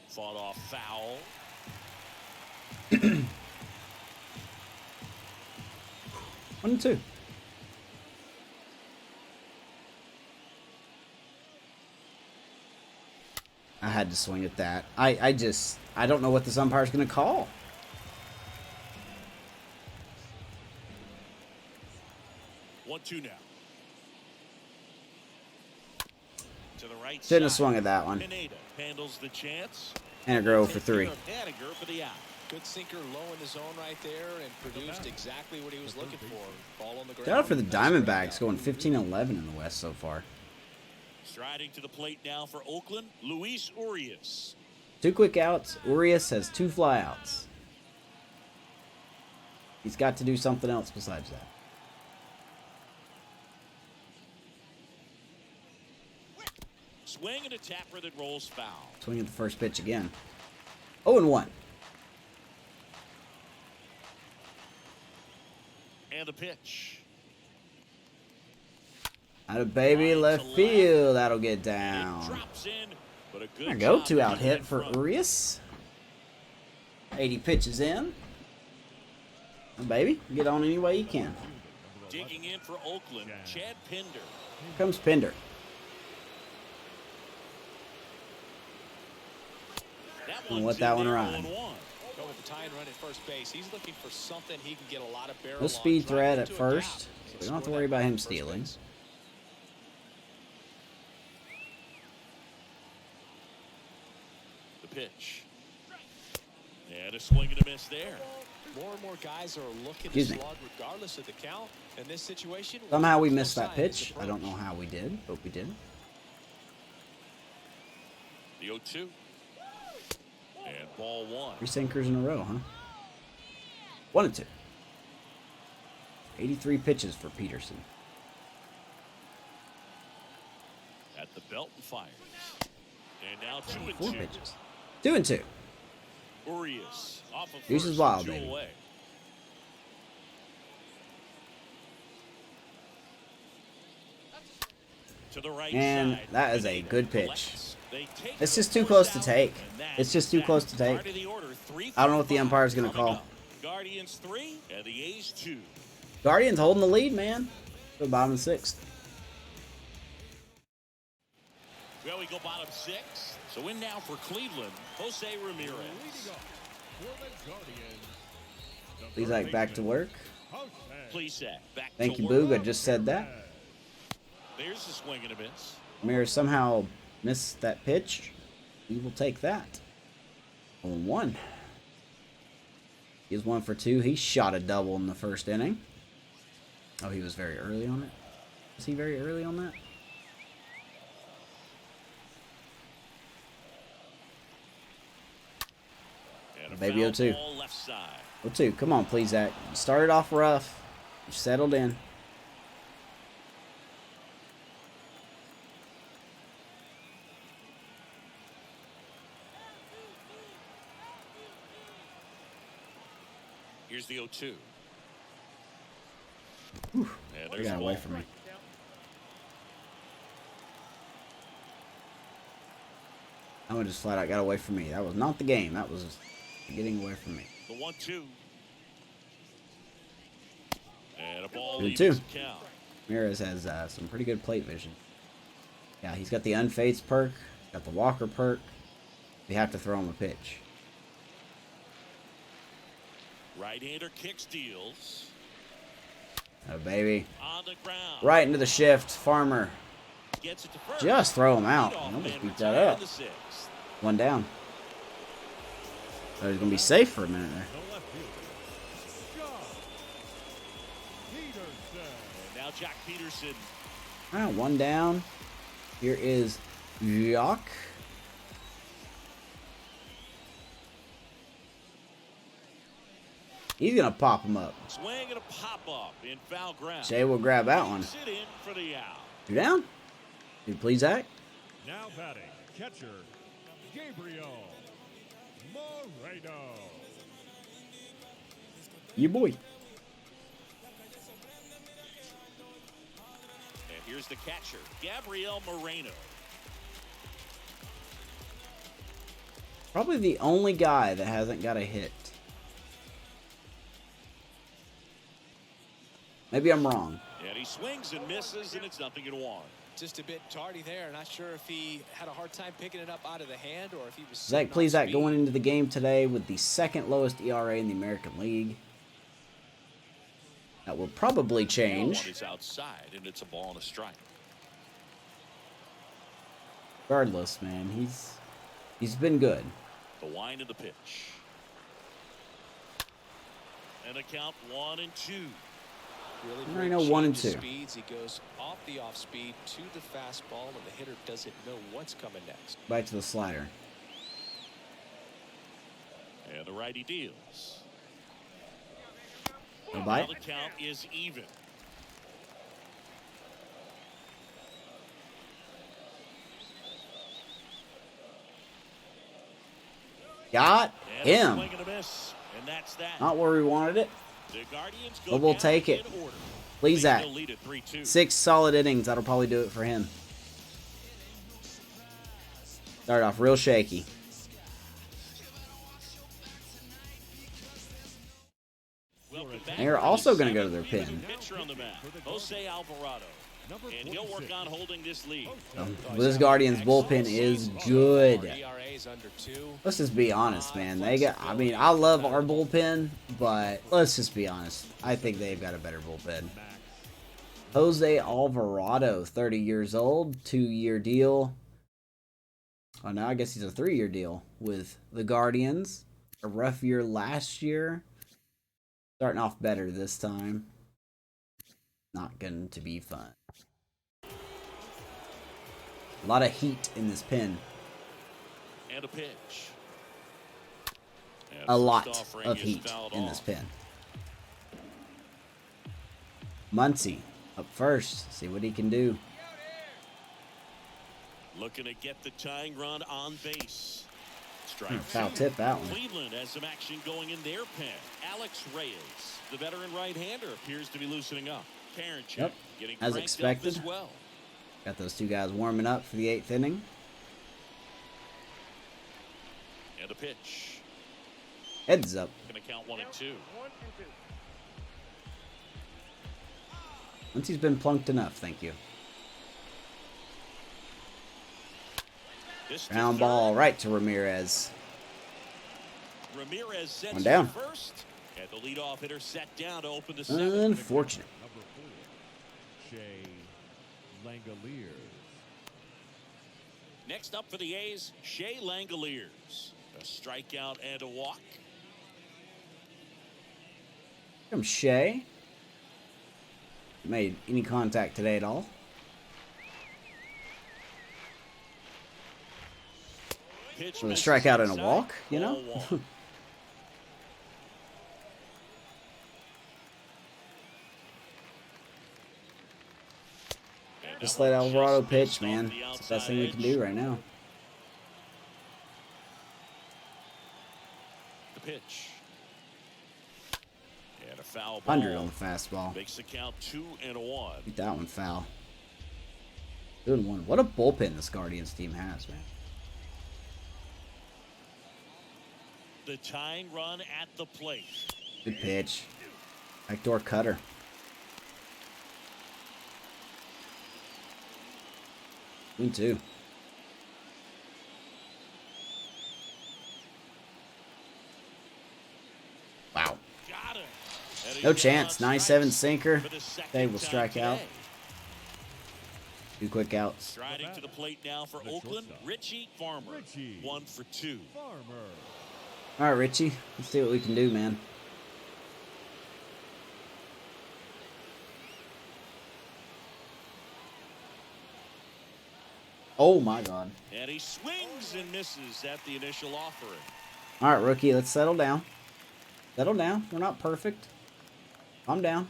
Fought off foul. 1-2. I had to swing at that. I don't know what this umpire's going to call. One, two now. To the right Shouldn't have side. swung at that one. Pineda handles the chance. And a grow for 3. Haniger for the out. Good sinker low in the zone right there and produced exactly what he was looking for. Ball on the ground. Shout out for the Nice Diamondbacks breakout. going 15-11 in the West so far. Striding to the plate now for Oakland, Luis Urias. 2 quick outs. Urias has 2 flyouts. He's got to do something else besides that. Swing and a tapper that rolls foul. Swinging the first pitch again. 0-1. And the pitch. Out of baby Line left to field. That'll get It down. drops in, but a good There we go. job 2 out keeping it hit in for front. Urias. 80 pitches in. Oh, baby, get on any way you can. Digging in for Oakland, Chad Pinder. Here comes Pinder. That Gonna one's let that in one there, ride. 0-1. Go with The tying run at first base. He's looking for something he can get a lot of barrel No on, speed threat drive at into a first, gap, so we and don't have to score worry that about run him at first stealing. base. The pitch. And a swing and a miss there. More and more guys are looking Excuse to me. slug regardless of the count. In this situation, Somehow we no missed that sign of his pitch. I don't know approach. how we did, but we did. The 0-2. And ball 1. 3 sinkers in a row, huh? 1-2. 83 pitches for Peterson. At the belt and fires. And now 4 2-2. pitches. 2-2. Urias off of Deuce is first, wild, two baby. away. To the right And side, that is a Pineda good pitch. collects. They take It's the just too first close to out, take. and that's It's just too that. close to take. Part of the order, 3 I don't know what the for umpire's gonna coming call. up. Guardians 3 and the A's 2. Guardians holding the lead, man. To the bottom of the 6th. Well, we go bottom 6. So in now for Cleveland, Jose Ramirez. Please like back to work. Plesace back Thank to you, work. Boog. I just said that. There's a swing and a miss. Ramirez somehow missed that pitch. We will take that. 0-1. He is 1 for 2. He shot a double in the first inning. Oh, he was very early on it. Was he very early on that? And a Baby foul 0-2. ball left side. 0-2. Come on, please, Zach. You started off rough. You settled in. Here's the 0-2. He And there's got a away ball. from me. That one just flat out got away from me. That was not the game. That was getting away from me. The 1-2. And a ball 2-2. leaves the count. Ramirez has some pretty good plate vision. Yeah, he's got the unfazed perk, got the Walker perk. You have to throw him a pitch. Right-hander kick steals. Oh, baby. On the ground. Right into the shift. Farmer. Gets it to first. Just throw him out. Leadoff I almost man beat that retired up. in the 6th. 1 down. Oh, he's going to be safe for a minute there. The left fielder, Peterson. And now Jack Peterson. All right, 1 down. Here is Zac. He's going to pop him up. Swing and a pop-up in foul ground. Shea will grab that one. Keeps it in for the out. 2 down. Dude, please, Zach. Now batting, catcher, Gabriel Moreno. You boy. And here's the catcher, Gabriel Moreno. Probably the only guy that hasn't got a hit. Maybe I'm wrong. And he swings and misses, and it's 0-1. Just a bit tardy there. Not sure if he had a hard time picking it up out of the hand or if he was. Zac Plesace going into the game today with the 2nd lowest ERA in the American League. That will probably One change. is outside, and it's a ball and a strike. Regardless, man, he's been good. The wind of the pitch. And a count 1-2. Really I great know 1 and change of 2. Speeds. He goes off the off speed to the fastball, and the hitter doesn't know what's coming next. Back to the slider. And the righty deals. No Now bite. the count is even. Got And a him. swing and a miss, and that's that. Not where we wanted it. The Guardians go But we'll down take it. in order. Please, They Zach. still lead at 3-2. 6 solid innings. That'll probably do it for him. Start off real shaky. Welcome back They're to also the gonna go to their seventh pin. Pitcher on the mound, Jose Alvarado. And he'll work on holding this lead. This Guardians bullpen is good. ERA's under 2. Let's just be honest, man. I mean, I love our bullpen, but let's just be honest. I think they've got a better bullpen. Jose Alvarado, 30 years old, 2-year deal. Oh, no, I guess he's a 3-year deal with the Guardians. A rough year last year. Starting off better this time. Not going to be fun. A lot of heat in this pen. And a pitch. And A lot of heat in this pen. Muncy up first. See what he can do. Looking to get the tying run on base. Strike Foul tip that one. Cleveland has some action going in their pen. Alex Reyes, the veteran right-hander, appears to be loosening up. Yep, as expected. As well. Got those two guys warming up for the 8th inning. And a pitch. Heads up. Gonna count 1 and 2. Once he's been plunked enough, thank you. Ground ball right to Ramirez. Ramirez sets One down. First, and the leadoff hitter set down to open the 7th. Unfortunate. Number 4, Shea Langoliers. Next up for the A's, Shea Langoliers. A strikeout and a walk. From Shea. Made any contact today at all? Pitch With a strikeout and a walk, you know? Just let Alvarado pitch, man. It's the best thing we can do right now. The pitch. And a foul ball. 100 on the fastball. Makes the count 2 and 1. Beat that one foul. 2 and 1. What a bullpen this Guardians team has, man. The tying run at the plate. Good pitch. Backdoor cutter. 2-2. Wow. Got him. No chance. 97 sinker. They will strike out. 2 quick outs. Striding to the plate now for Oakland, Richie Farmer. 1 for 2. All right, Richie. Let's see what we can do, man. Oh, my God. And he swings and misses at the initial offering. All right, rookie. Let's settle down. Settle down. We're not perfect. Calm down.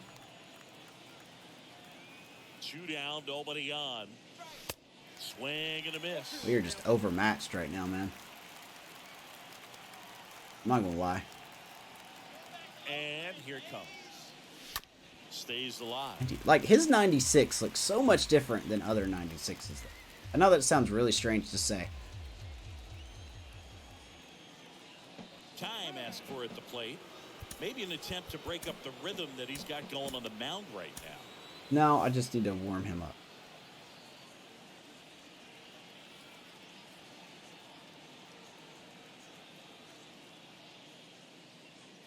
2 down, nobody on. Swing and a miss. We are just overmatched right now, man. I'm not going to lie. And here it comes. Stays alive. Like, his 96 looks so much different than other 96s. I know that sounds really strange to say. Time asked for at the plate. Maybe an attempt to break up the rhythm that he's got going on the mound right now. No, I just need to warm him up.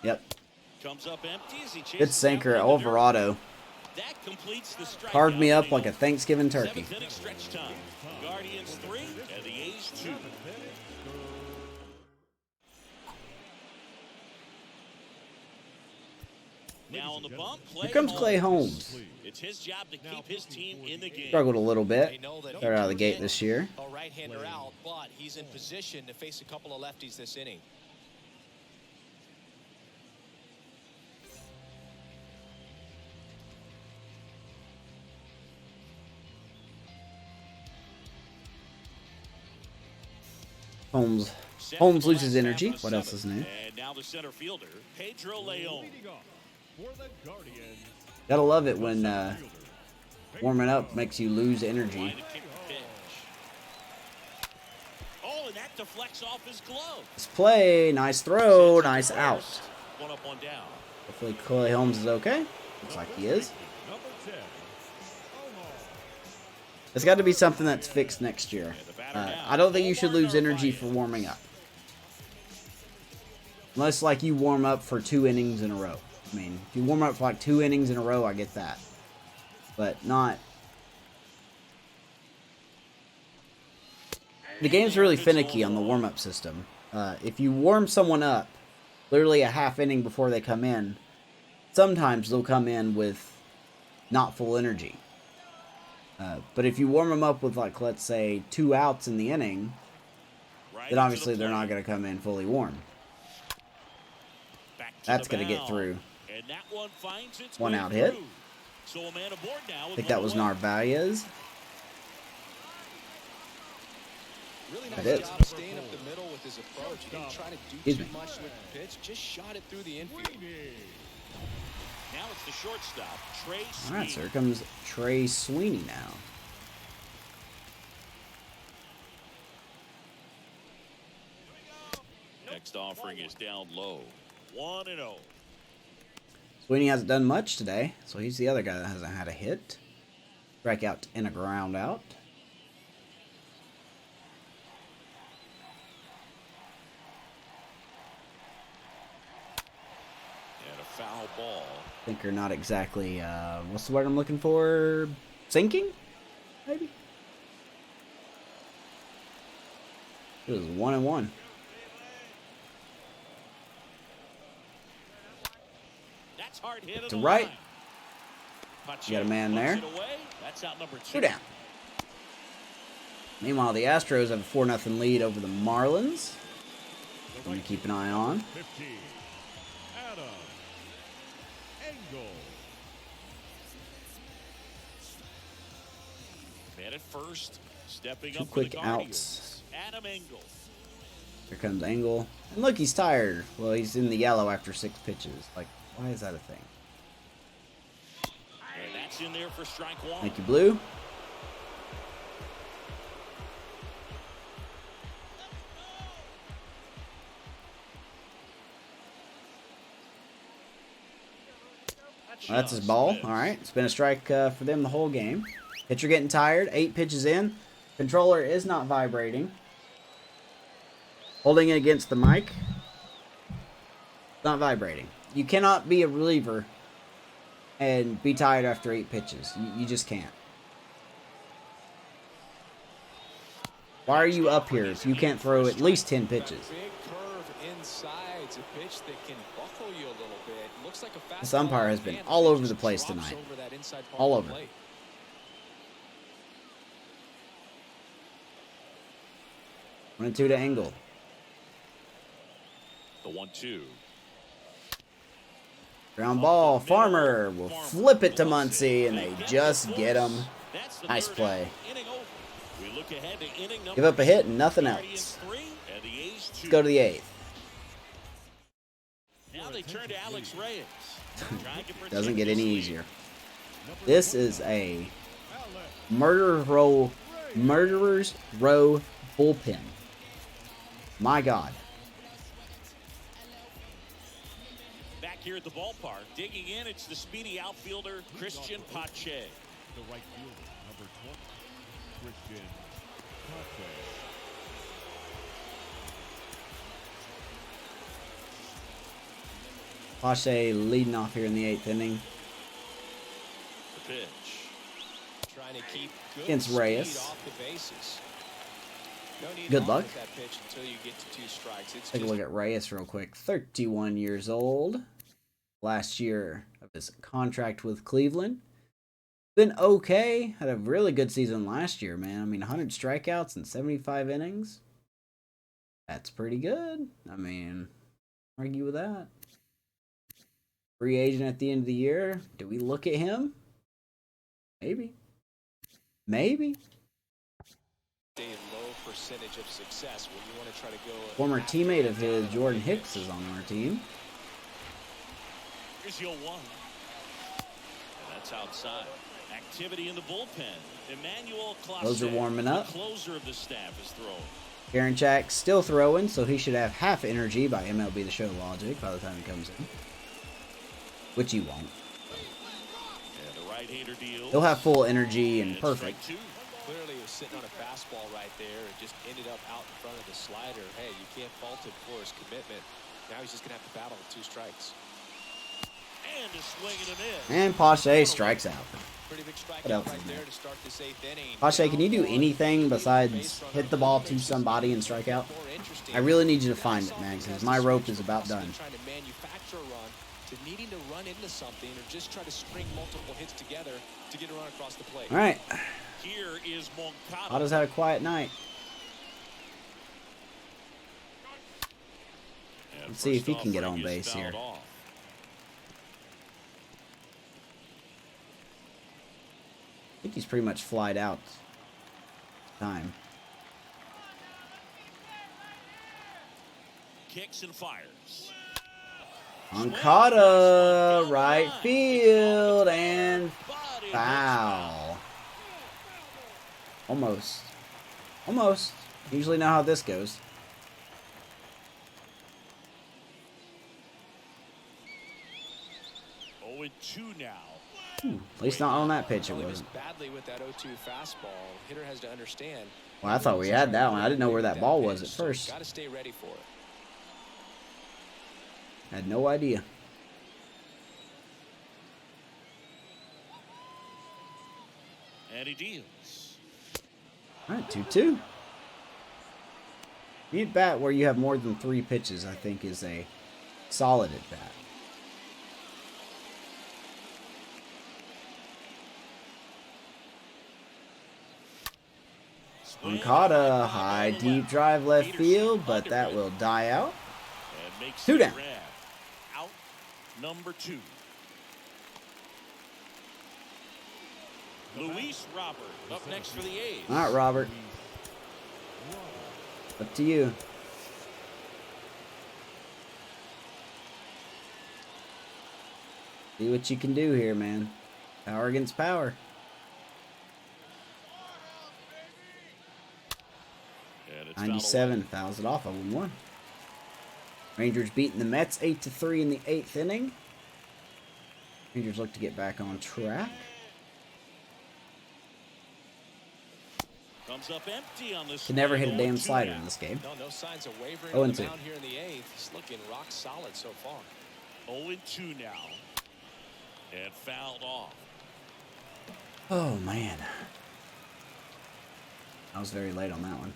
Yep. Comes up empty as he chases Good sinker, Alvarado. That completes the strikeout. Carved me up like a Thanksgiving turkey. 7th inning stretch time. Guardians 3 and the A's 2. Now on the bump, Here comes Clay Holmes. It's his job to keep his team in the game. Struggled a little bit. Started out of the gate this year. A right-hander out, but he's in position to face a couple of lefties this inning. Holmes loses energy. What else is new? And now the center fielder, Pedro Leon. Gotta love it when warming up makes you lose energy. Oh, and that deflects off his glove. Nice play, nice throw, nice out. 1 up, 1 down. Hopefully Clay Holmes is okay. Looks like he is. It's got to be something that's fixed next year. I don't think you should lose energy for warming up. Unless, like, you warm up for 2 innings in a row. I mean, if you warm up for, like, 2 innings in a row, I get that. But not... The game's really finicky on the warm-up system. If you warm someone up literally a half inning before they come in, sometimes they'll come in with not full energy. But if you warm them up with, like, let's say 2 outs in the inning, then obviously they're not going to come in fully warm. That's going to get through. And that one finds its 1 way out hit. through. So a man aboard now. I think that was Narvaez. Really That nice is. job staying up the middle with his approach. He didn't try to do Excuse too me. much with the pitch. Just shot it through the infield. Now it's the shortstop, Trey All right, so Sweeney. here comes Trey Sweeney now. Next offering is down low. 1-0. Sweeney hasn't done much today, so he's the other guy that hasn't had a hit. Strikeout and a ground out. And a foul ball. I think you're not exactly, what's the word I'm looking for? Sinking? Maybe? It was 1-1. That's hard hit To right. You got a man there. That's out number 2. 2 down. Meanwhile, the Astros have a 4-0 lead over the Marlins. Something to keep an eye on. 15. Adam Engel. Man at first, stepping 2 up quick for the outs. Guardians. Adam Engel. Here comes Engel. And look, he's tired. Well, he's in the yellow after 6 pitches. Like, why is that a thing? And that's in there for strike 1. Thank you, Blue. Well, that's his ball. All right. It's been a strike for them the whole game. Pitcher getting tired. 8 pitches in. Controller is not vibrating. Holding it against the mic. Not vibrating. You cannot be a reliever and be tired after 8 pitches. You just can't. Why are you up here if you can't throw at least 10 pitches? Big curve inside. It's a pitch that can buckle you a little bit. Looks like a This umpire has been all over the place tonight. All over. 1-2 to Engel. The 1-2. Ground ball. Farmer will flip it to Muncy, and they just get him. Nice play. Give up a hit and nothing else. Let's go to the 8th. Now they turn to Alex Reyes. Doesn't get any easier. This is a murderer's row bullpen. My God. Back here at the ballpark, digging in, it's the speedy outfielder Christian Pache. The right fielder, number 20, Christian Pache. Pache leading off here in the 8th inning. The pitch. Trying to keep good Against speed Reyes. off the bases. No need Good to luck. hit that pitch until you get to 2 strikes. It's Take a just look at Reyes real quick. 31 years old. Last year of his contract with Cleveland. Been okay. Had a really good season last year, man. I mean, 100 strikeouts and 75 innings. That's pretty good. I mean, argue with that. Free agent at the end of the year. Do we look at him? Maybe. Maybe. a low percentage of success when you want to try to go. Former teammate of his, Jordan Hicks, is on our team. Here's your 1. And that's outside. Activity in the bullpen. Emmanuel Clase, Those are warming up. the closer of the staff, is throwing. Karinchak's still throwing, so he should have half energy by MLB The Show logic by the time he comes in. Which he won't. And the right-hander deals. He'll have full energy and it's perfect. strike 2. Clearly, he was sitting on a fastball right there and just ended up out in front of the slider. Hey, you can't fault him for his commitment. Now he's just going to have to battle with 2 strikes. And a swing and a miss. And Pache strikes out. Pretty big What strikeout else right is there there? to start this 8th inning. Pache, can you do anything besides hit the ball to somebody and strike out? I really need you to find it, man, because my rope is about done. Trying to manufacture a run to needing to run into something or just try to string multiple hits together to get a run across the plate. All right. Here is Moncada. Otto's had a quiet night. Let's see if he can get on base here. I think he's pretty much flied out. Time. Kicks and fires. Moncada, right field, and foul. Almost. Almost. Usually know how this goes. Oh, 2 now. At least not on that pitch it wasn't. Badly with that 0-2 fastball. Hitter has to understand. Well, I thought we had that one. I didn't know where that ball was at first. Got to stay ready for it. Had no idea. And he deals. All right, 2-2. You at bat where you have more than 3 pitches, I think, is a solid at bat. Moncada, high, deep drive left field, but that will die out. 2 down. Out number 2. Luis Robert up next for the A's. All right, Robert. Up to you. See what you can do here, man. Power against power. And it's 97 fouls it off. 0-1. Rangers beating the Mets 8-3 in the 8th inning. Rangers look to get back on track. Comes up empty on this. Can never hit a damn slider in this game. No signs of wavering 0-2. on the mound here in the 8th. He's looking rock solid so far. 0-2 now. And fouled off. Oh, man. I was very late on that one.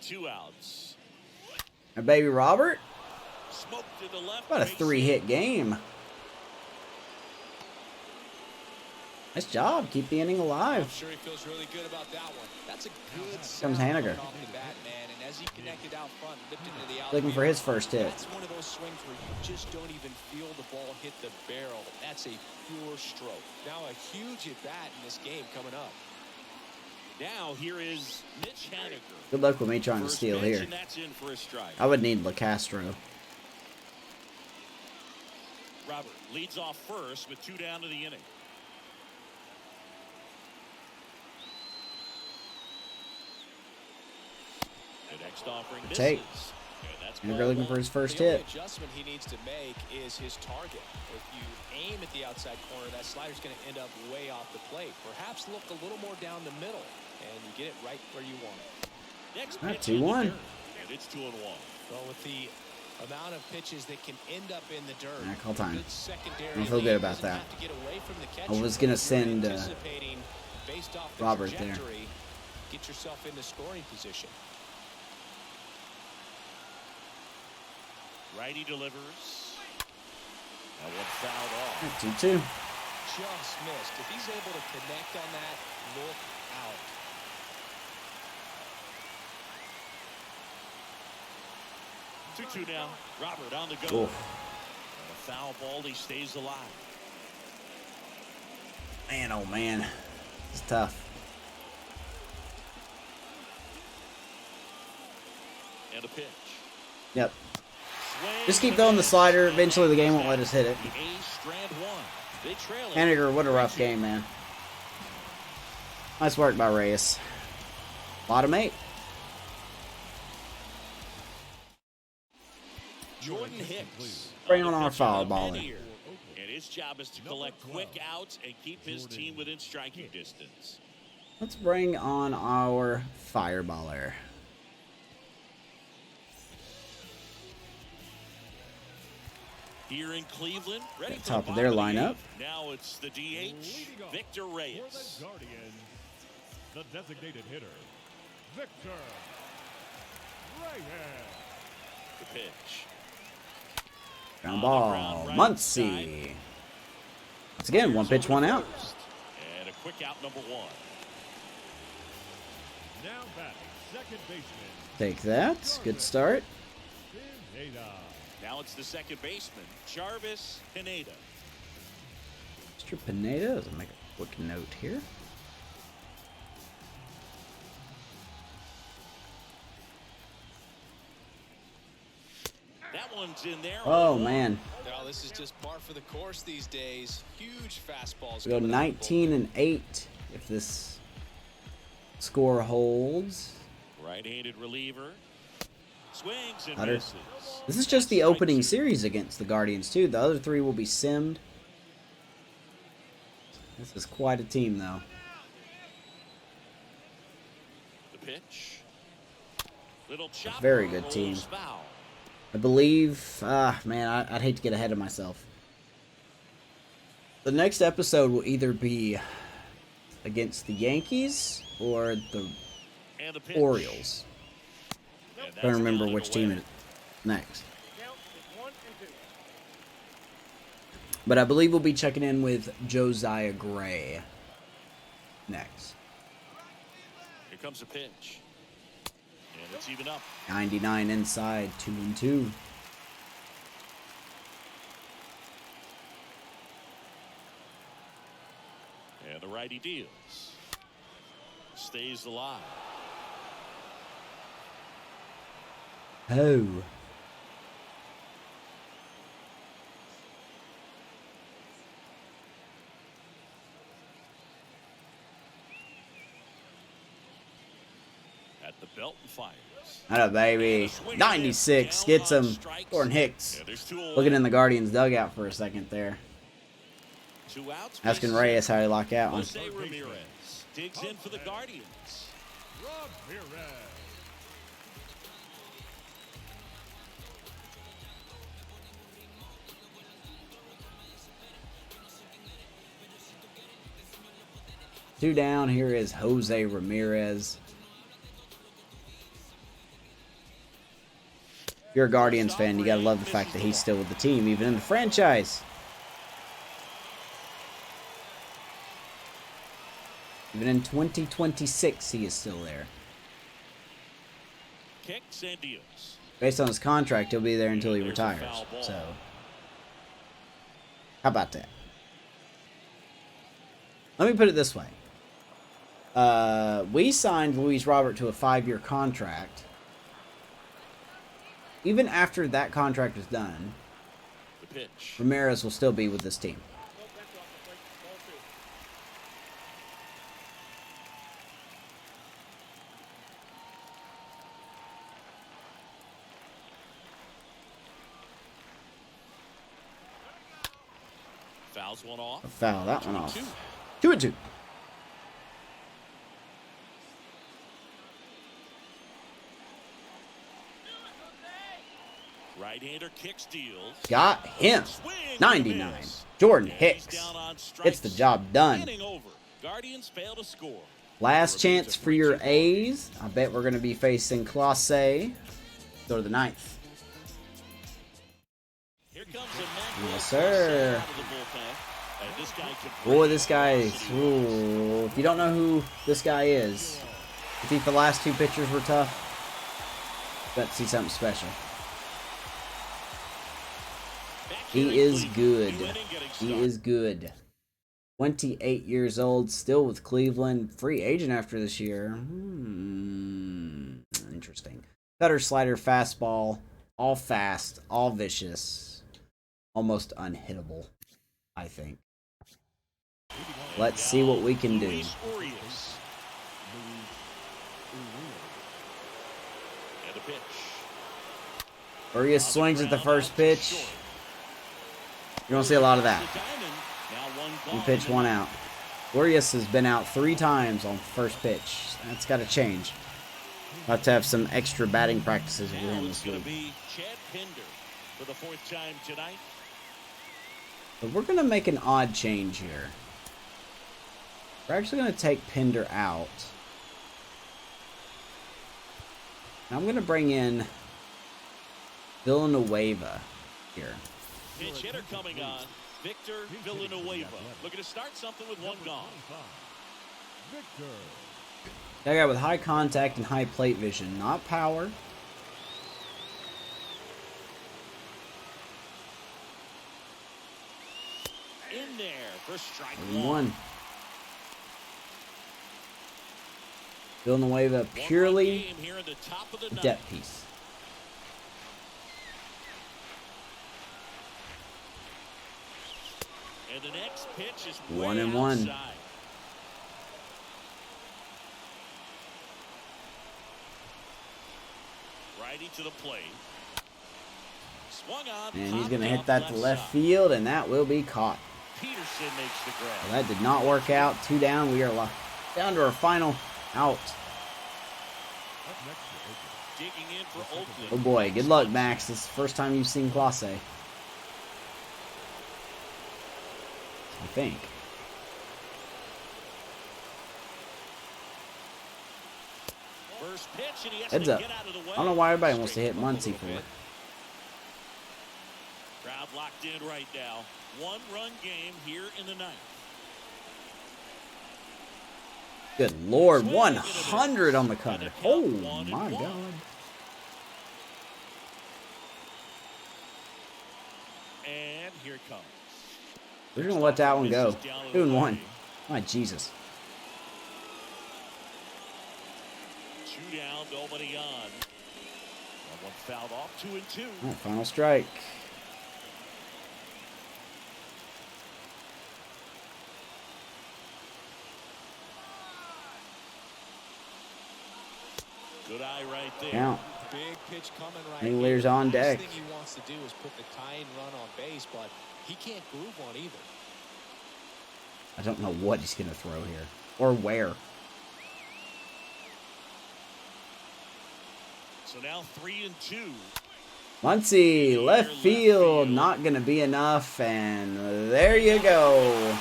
Two outs. Our baby Robert. Smoke to the left. What a 3-hit game. Nice job. Keep the inning alive. I'm sure he feels really good about that one. That's a good Comes Haniger. off the bat, man. And as he connected out front, lifted into the outfield, Looking for his first hit. That's one of those swings where you just don't even feel the ball hit the barrel. That's a pure stroke. Now a huge at bat in this game coming up. Now here is Mitch Haniger. Good luck with me trying to First steal pitch, here. and that's in for a strike. I would need LaCastro. Robert leads off first with 2 down to the inning. The next offering Take. misses. And that's And ball we're looking one. for his first The only hit. adjustment he needs to make is his target. If you aim at the outside corner, that slider's going to end up way off the plate. Perhaps look a little more down the middle, and you get it right where you want it. Next Not pitch in the 2-1. dirt, and it's 2-1. Well, with the amount of pitches that can end up in the dirt, Nah, call time. good secondary I don't feel good lead about doesn't that. have to get away from the catcher, I was gonna but if you're send, anticipating based off the Robert there. trajectory, get yourself into scoring position. Righty delivers. That one fouled off. 2-2. Just missed. If he's able to connect on that, look out. Two now. Robert on the go. Oof. And a foul ball. He stays alive. Man, oh man. It's tough. And a pitch. Yep. Swing Just keep throwing the slider. Eventually the game won't let us hit it. The A's strand one. They trail it. Haniger, what a rough game, man. Nice work by Reyes. Bottom 8. Jordan Hicks. Bring on the our pitch foul in the baller. mid-ear. And his His job is to collect quick outs and keep his team within striking distance. Let's bring on our fireballer. Here in Cleveland, ready for top of their lineup. Now it's the DH, Victor Reyes. For the Guardians, the designated hitter, Victor Reyes. The pitch. Ground ball, Muncy. Once again, one pitch, one out. And a quick out, number one. Now batting, second baseman. Take that. Good start. Pineda. Now it's the second baseman, Jarvis Pineda. Mr. Pineda. Let's make a quick note here. That one's in there. Oh, man. Now this is just par for the course these days. Huge fastballs. We go 19-8 if this score holds. Right-handed reliever. Swings and Cutter. misses. This is just the opening series against the Guardians, too. The other three will be simmed. This is quite a team, though. The pitch. Little chopper Very good team. rolls foul. I believe, man, I'd hate to get ahead of myself. The next episode will either be against the Yankees or the And the pitch. Orioles. And I that's don't remember down which and team away. it is next. But I believe we'll be checking in with Josiah Gray next. Here comes a pitch. And it's even up. 99 inside, 2-2. And the righty deals. Stays alive. Oh. At the belt and fires. Atta baby. 96 gets him. Gordon Hicks. Yeah, there's two away. Looking in the Guardians dugout for a second there. 2 outs. Asking Reyes how he lock out on. Jose Ramirez digs in for the Guardians. Ramirez. Two down. Here is Jose Ramirez. If you're a Guardians fan, you gotta love the fact that he's still with the team, even in the franchise. Even in 2026, he is still there. Kicks and deals. Based on his contract, he'll be there until he retires. So, how about that? Let me put it this way. We signed Luis Robert to a 5-year contract. Even after that contract is done, The pitch. Ramirez will still be with this team. Fouls one off. Foul that one 2-2. off. 2-2. Right-hander kicks, deals. Got him. Swing and 99. miss. Jordan And he's Hicks down on strikes. gets the job done. Inning over. Guardians fail to score. Last chance for your A's. I bet we're going to be facing Class A. Go to the 9th. Here comes a Yes, sir. out of the bullpen. And this guy can Boy, this guy is... Ooh, if you don't know who this guy is, I think the last two pitchers were tough. Let's see something special. He is good. He is good. 28 years old, still with Cleveland. Free agent after this year. Interesting. Cutter, slider, fastball. All fast, all vicious. Almost unhittable, I think. Let's see what we can do. Luis Urias. And a pitch. Urias swings at the first pitch. You don't see a lot of that. One pitch, one out. Glorious has been out 3 times on first pitch. That's got to change. I'll have to have some extra batting practices with him this week. For the 4th time tonight. But we're going to make an odd change here. We're actually going to take Pinder out. And I'm going to bring in Villanueva here. Pitch hitter coming on. Victor Villanueva. Looking to start something with 1 gone. That guy with high contact and high plate vision, not power. In there for strike 1. Villanueva purely a depth piece. And the next pitch is 1-1. outside. Righty to the plate. Swung on. And he's going to hit that to left field, and that will be caught. Peterson makes the grab. Well, that did not work out. 2 down. We are down to our final out. Digging in for Oakland. Oh boy, good luck, Max. This is the first time you've seen Plesace. I think. First pitch, and he has Heads to up. get out of the way. I don't know why everybody wants to hit Muncie for it. Crowd locked in right now. 1-run game here in the 9th. Good Lord, 100 on the cutter. Oh my God. And here it comes. We're going to let that one go. 2-1. My Jesus. 2 down, nobody on. One fouled off, 2-2. All right, final strike. Good eye right there. Count. Big pitch coming right Anglers here. on The deck. last thing he wants to do is put the tying run on base, but he can't groove one either. I don't know what he's going to throw here. Or where. So now 3-2. Muncie, left field, not going to be enough, and there you go.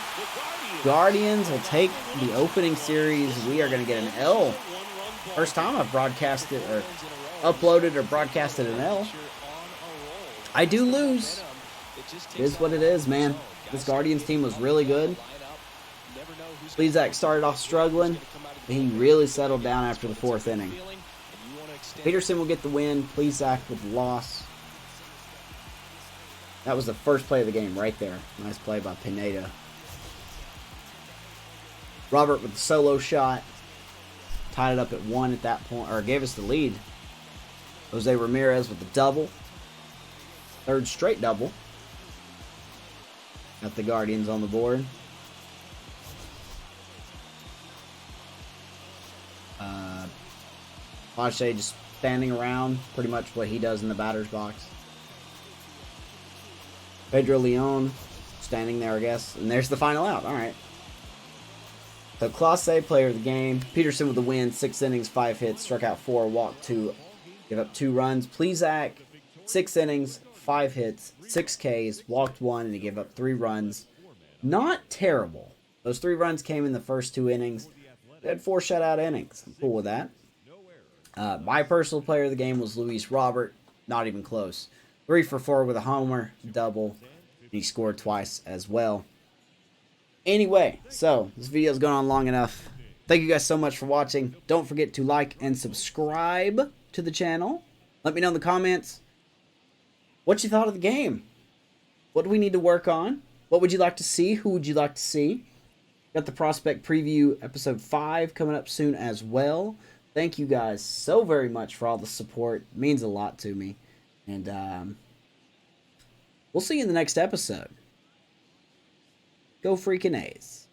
Guardians will take the opening series. We are going to get an L. First time I've broadcasted or uploaded or broadcasted an L. I do lose. It is what it is, man. This Guardians team was really good. Plesace started off struggling, but he really settled down after the 4th inning. Peterson will get the win. Plesace with the loss. That was the first play of the game right there. Nice play by Pineda. Robert with the solo shot. Tied it up at 1 at that point, or gave us the lead. Jose Ramirez with the double. 3rd straight double. Got the Guardians on the board. Pache just standing around, pretty much what he does in the batter's box. Pedro Leon standing there, I guess. And there's the final out. All right. So Clase, player of the game. Peterson with the win. 6 innings, 5 hits, struck out 4, walked 2, give up 2 runs. Plesace, 6 innings, 5 hits, 6 Ks, walked 1, and he gave up 3 runs. Not terrible. Those 3 runs came in the first 2 innings. They had 4 shutout innings. I'm cool with that. My personal player of the game was Luis Robert. Not even close. 3 for 4 with a homer, double. And he scored twice as well. Anyway, so this video's gone on long enough. Thank you guys so much for watching. Don't forget to like and subscribe to the channel. Let me know in the comments what you thought of the game. What do we need to work on? What would you like to see? Who would you like to see? Got the Prospect Preview Episode 5 coming up soon as well. Thank you guys so very much for all the support. It means a lot to me. And we'll see you in the next episode. Go freaking A's.